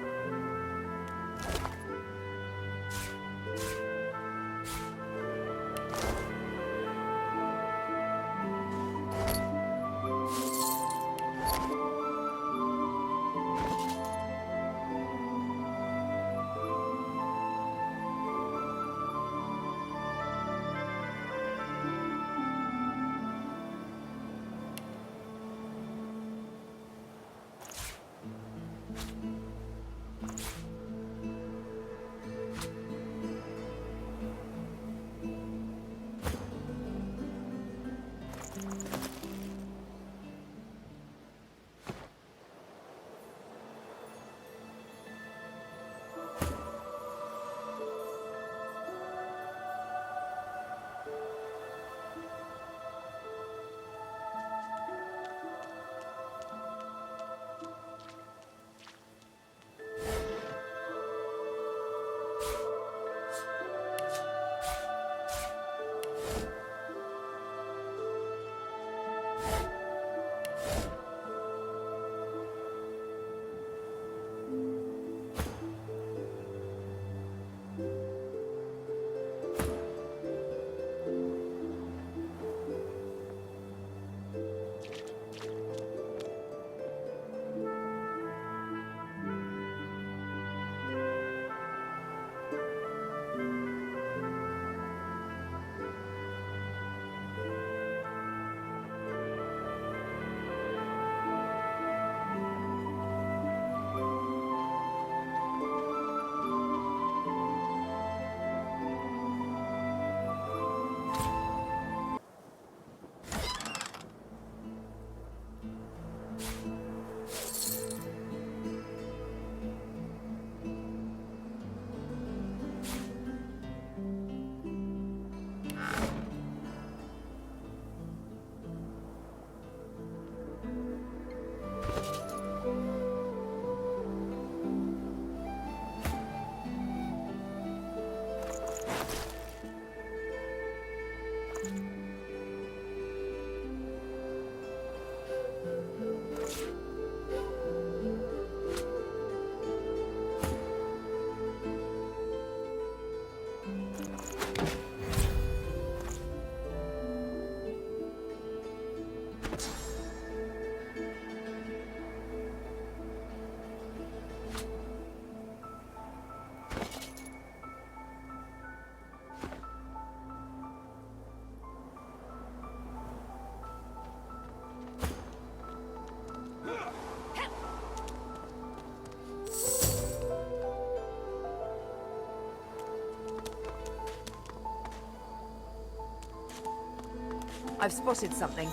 D: I've spotted something.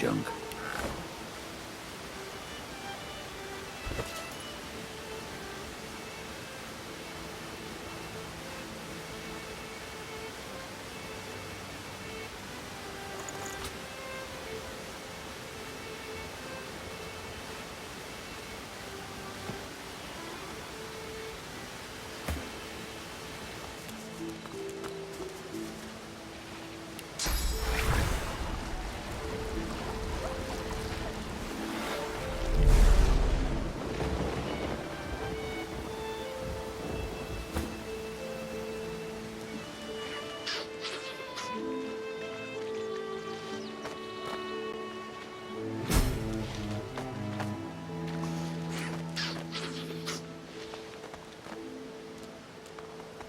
O: junk.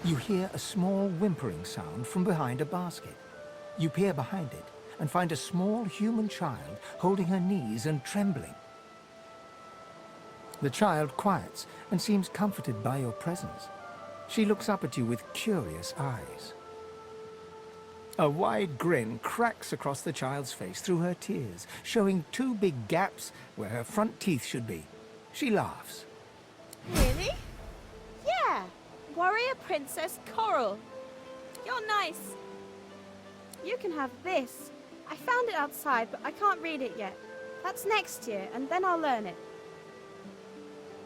B: You hear a small whimpering sound from behind a basket. You peer behind it and find a small human child holding her knees and trembling. The child quiets and seems comforted by your presence. She looks up at you with curious eyes. A wide grin cracks across the child's face through her tears, showing 2 big gaps where her front teeth should be. She laughs.
T: Really? Yeah. Warrior Princess Coral. You're nice. You can have this. I found it outside, but I can't read it yet. That's next year, and then I'll learn it.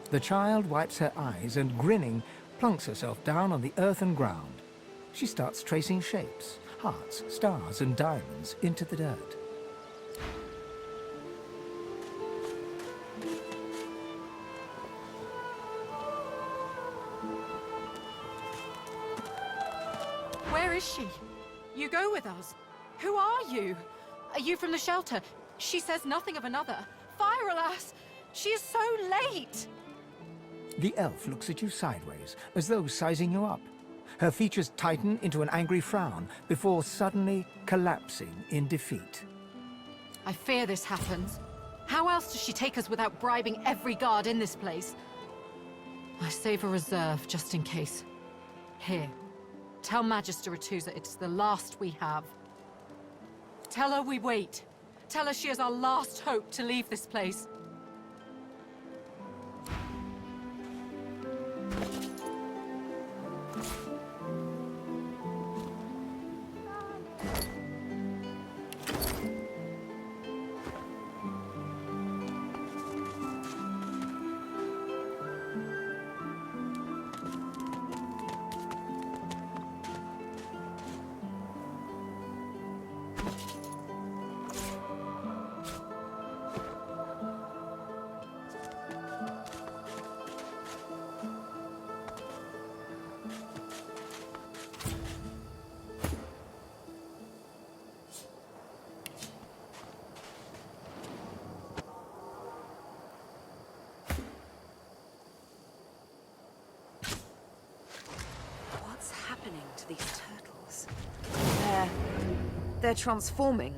B: The child wipes her eyes and, grinning, plunks herself down on the earthen ground. She starts tracing shapes, hearts, stars, and diamonds into the dirt.
J: Where is she? You go with us. Who are you? Are you from the shelter? She says nothing of another. Fire, alas! She is so late!
B: The elf looks at you sideways, as though sizing you up. Her features tighten into an angry frown before suddenly collapsing in defeat.
J: I fear this happens. How else does she take us without bribing every guard in this place? I save a reserve just in case. Here. Tell Magister Ratuza it's the last we have. Tell her we wait. Tell her she is our last hope to leave this place.
D: To these turtles. They're transforming.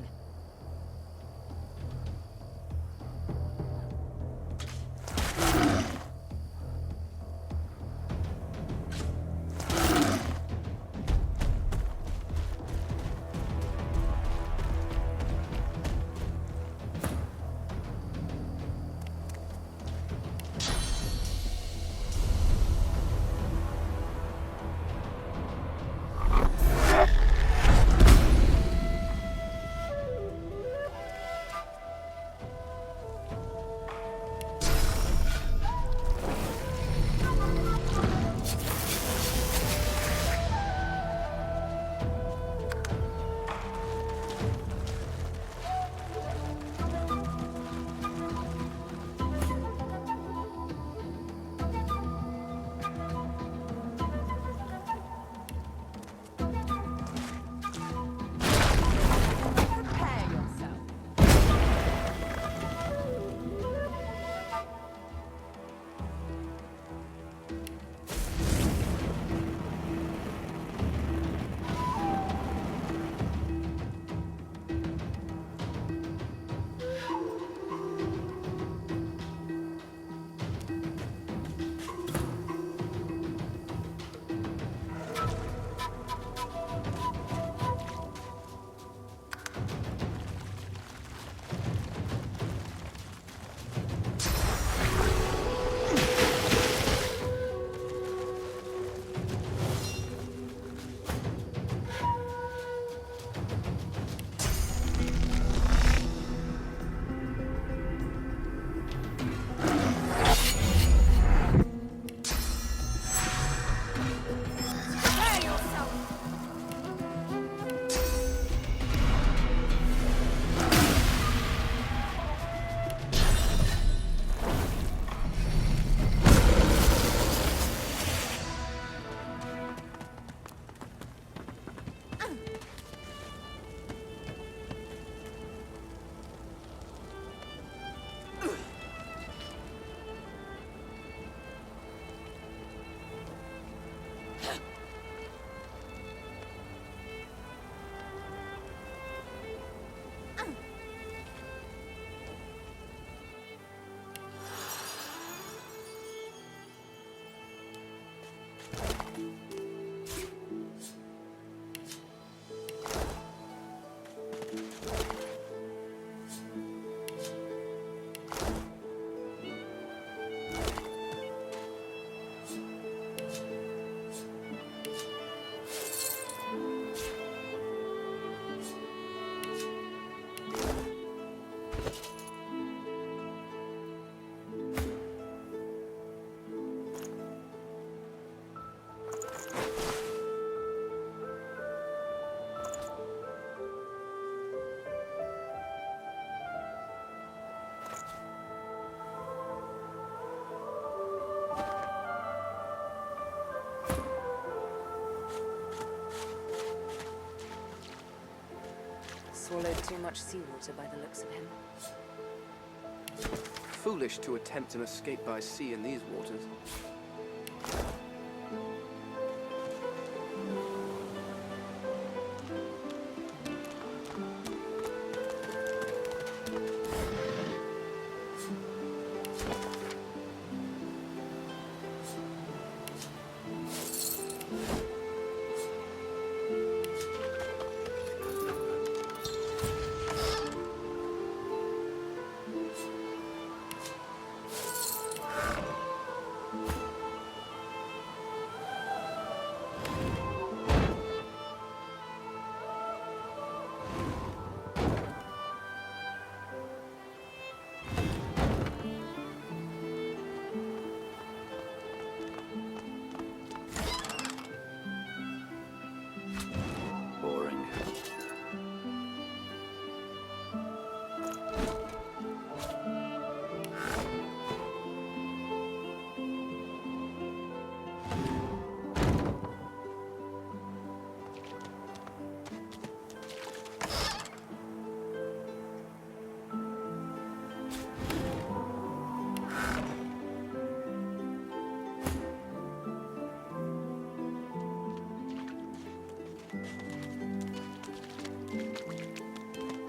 D: swallowed too much seawater by the looks of him.
C: Foolish to attempt an escape by sea in these waters.
O: Boring.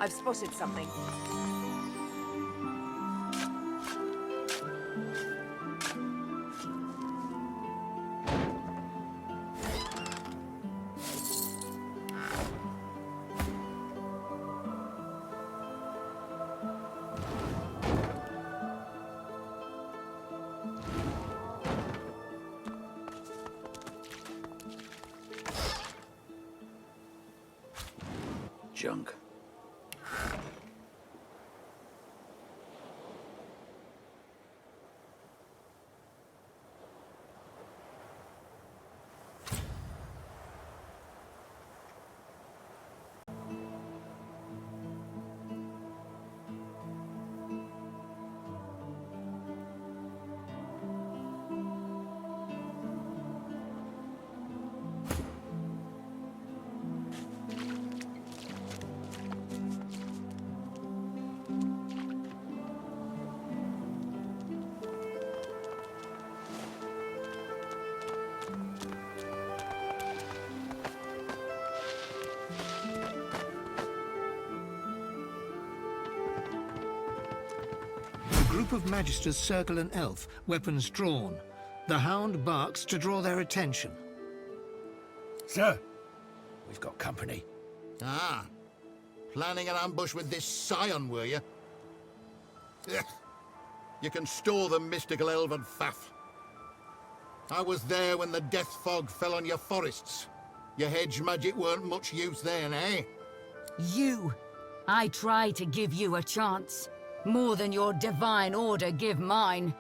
D: I've spotted something.
O: Junk.
B: A group of magisters circle an elf, weapons drawn. The hound barks to draw their attention.
E: Sir, we've got company.
U: Ah, planning an ambush with this scion, were you? You can store the mystical elven faff. I was there when the death fog fell on your forests. Your hedge magic weren't much use then, eh?
A: You! I tried to give you a chance. More than your divine order give mine.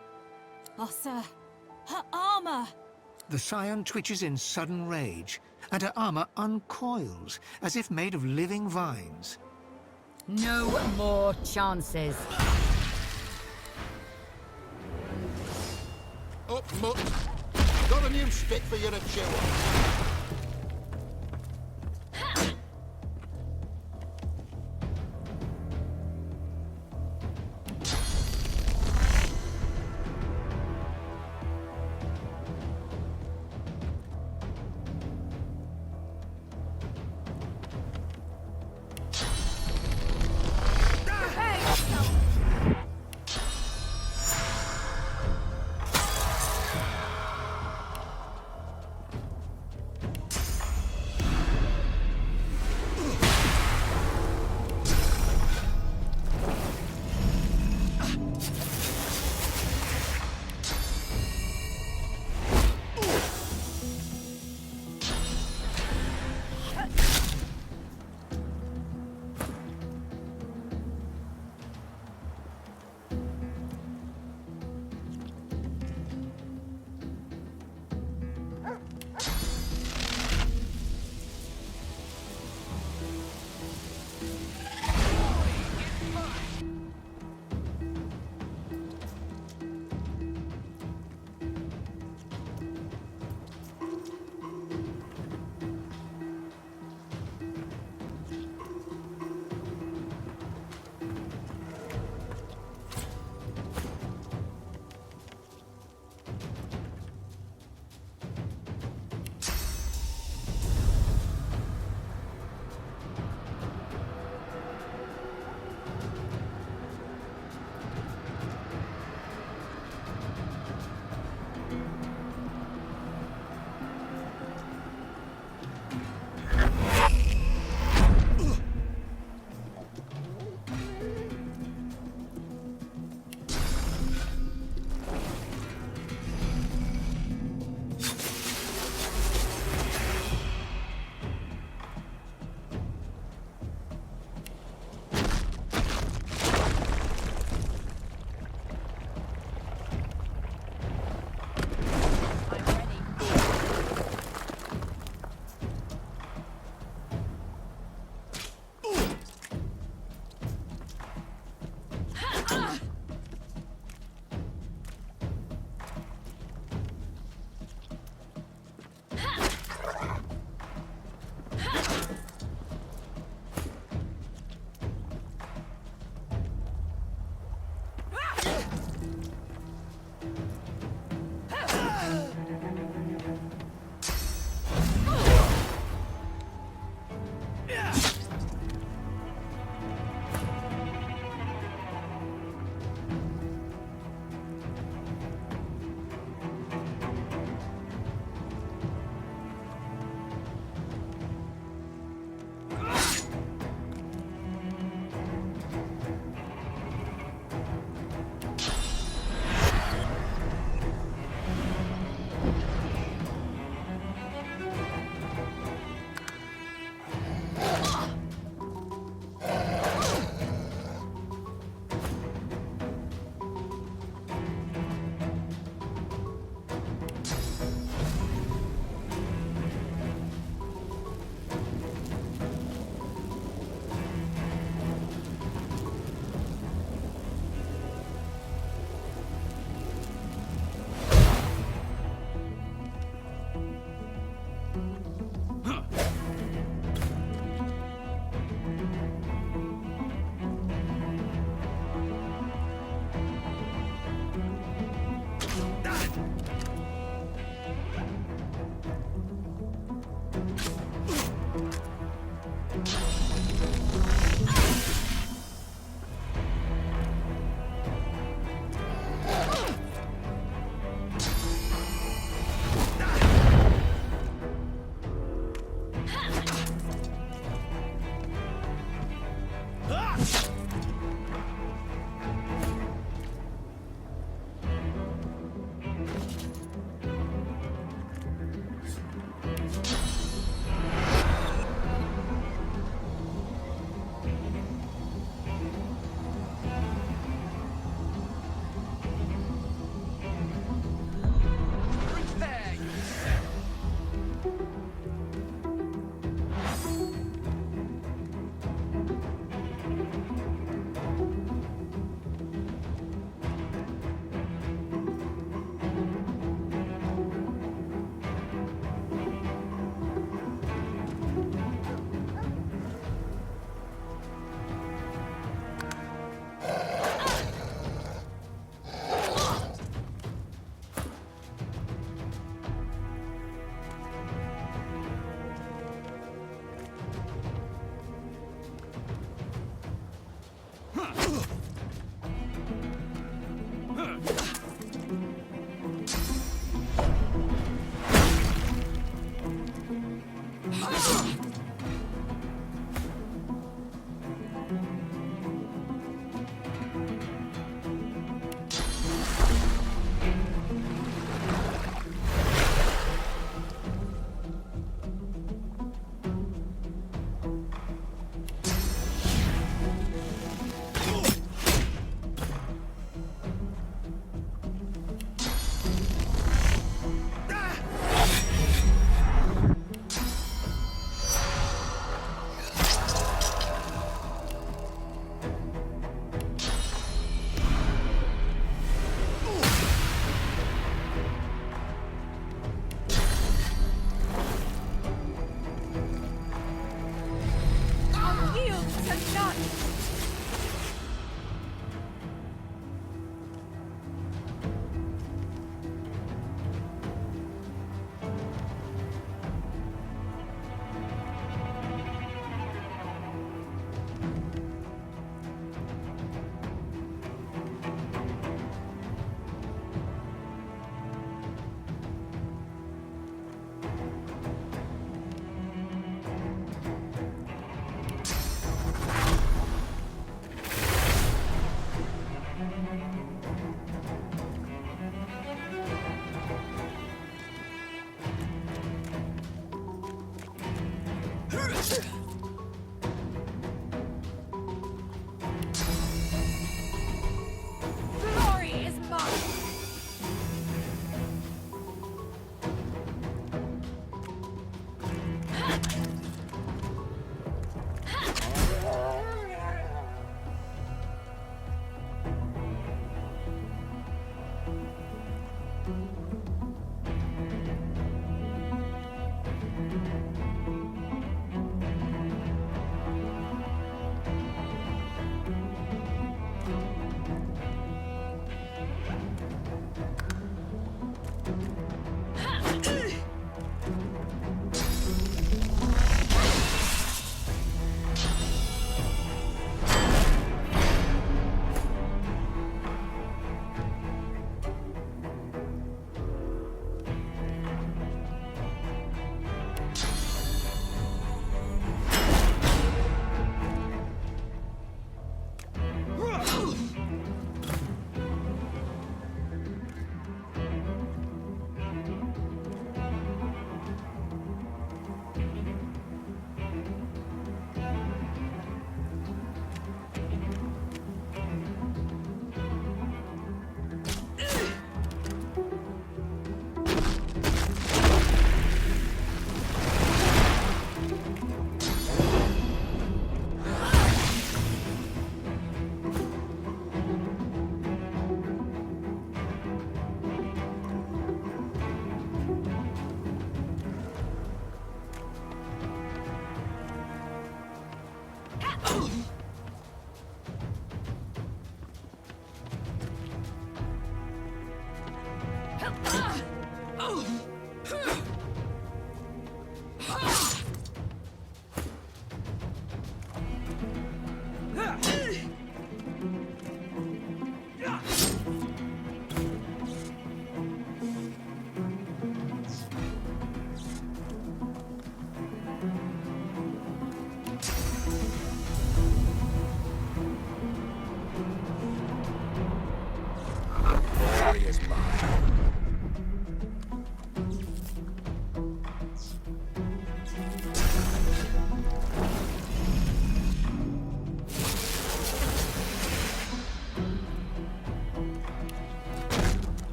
L: Oh, sir. Her armor!
B: The scion twitches in sudden rage, and her armor uncoils, as if made of living vines.
A: No more chances.
U: Up, mutt. Got a new stick for you to chew on.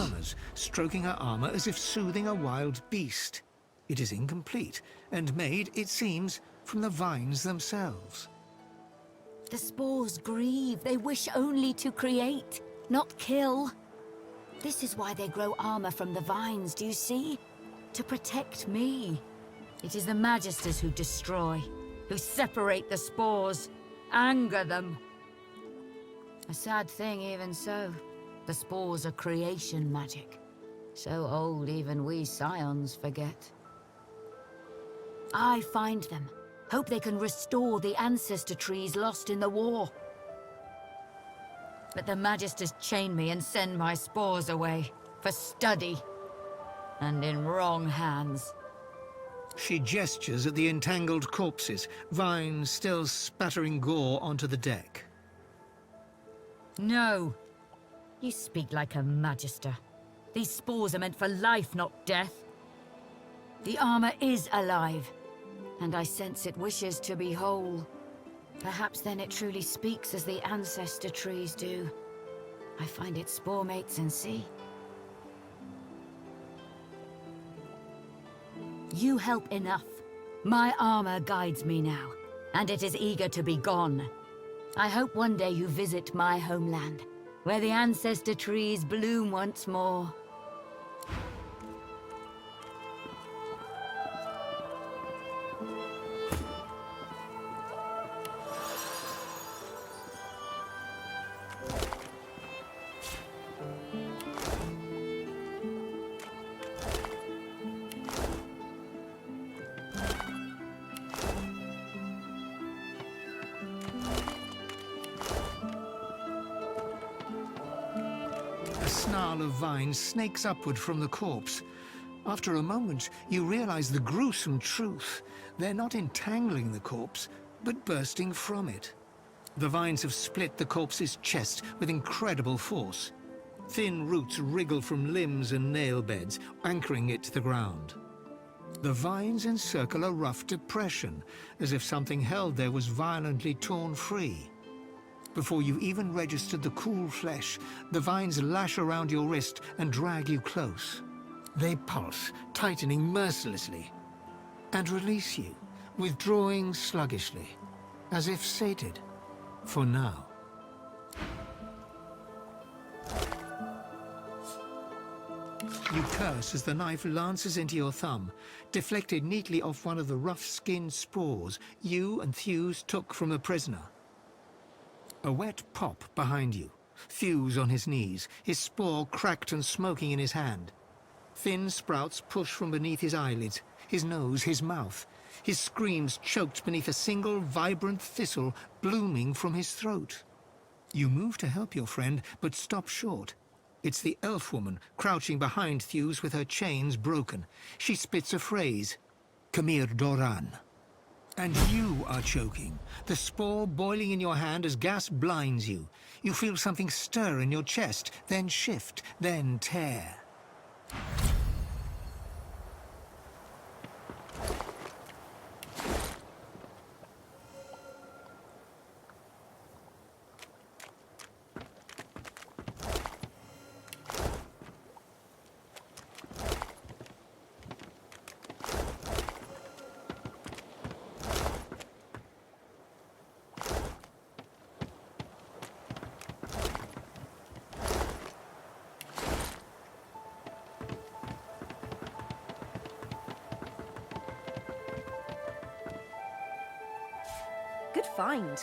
B: murmurs, stroking her armor as if soothing a wild beast. It is incomplete, and made, it seems, from the vines themselves.
A: The spores grieve. They wish only to create, not kill. This is why they grow armor from the vines, do you see? To protect me. It is the Magisters who destroy, who separate the spores, anger them. A sad thing, even so. The spores are creation magic. So old even we scions forget. I find them. Hope they can restore the ancestor trees lost in the war. But the Magisters chain me and send my spores away, for study. And in wrong hands.
B: She gestures at the entangled corpses, vines still spattering gore onto the deck.
A: No. You speak like a Magister. These spores are meant for life, not death. The armor is alive, and I sense it wishes to be whole. Perhaps then it truly speaks as the ancestor trees do. I find its spore mates and see. You help enough. My armor guides me now, and it is eager to be gone. I hope one day you visit my homeland, where the ancestor trees bloom once more.
B: A snarl of vines snakes upward from the corpse. After a moment, you realize the gruesome truth. They're not entangling the corpse, but bursting from it. The vines have split the corpse's chest with incredible force. Thin roots wriggle from limbs and nail beds, anchoring it to the ground. The vines encircle a rough depression, as if something held there was violently torn free. Before you even registered the cool flesh, the vines lash around your wrist and drag you close. They pulse, tightening mercilessly, and release you, withdrawing sluggishly, as if sated, for now. You curse as the knife lances into your thumb, deflected neatly off one of the rough-skinned spores you and Thews took from a prisoner. A wet pop behind you. Thews on his knees, his spore cracked and smoking in his hand. Thin sprouts push from beneath his eyelids, his nose, his mouth. His screams choked beneath a single vibrant thistle blooming from his throat. You move to help your friend, but stop short. It's the elf woman crouching behind Thews with her chains broken. She spits a phrase, Kamir Doran. And you are choking, the spore boiling in your hand as gas blinds you. You feel something stir in your chest, then shift, then tear.
D: Good find.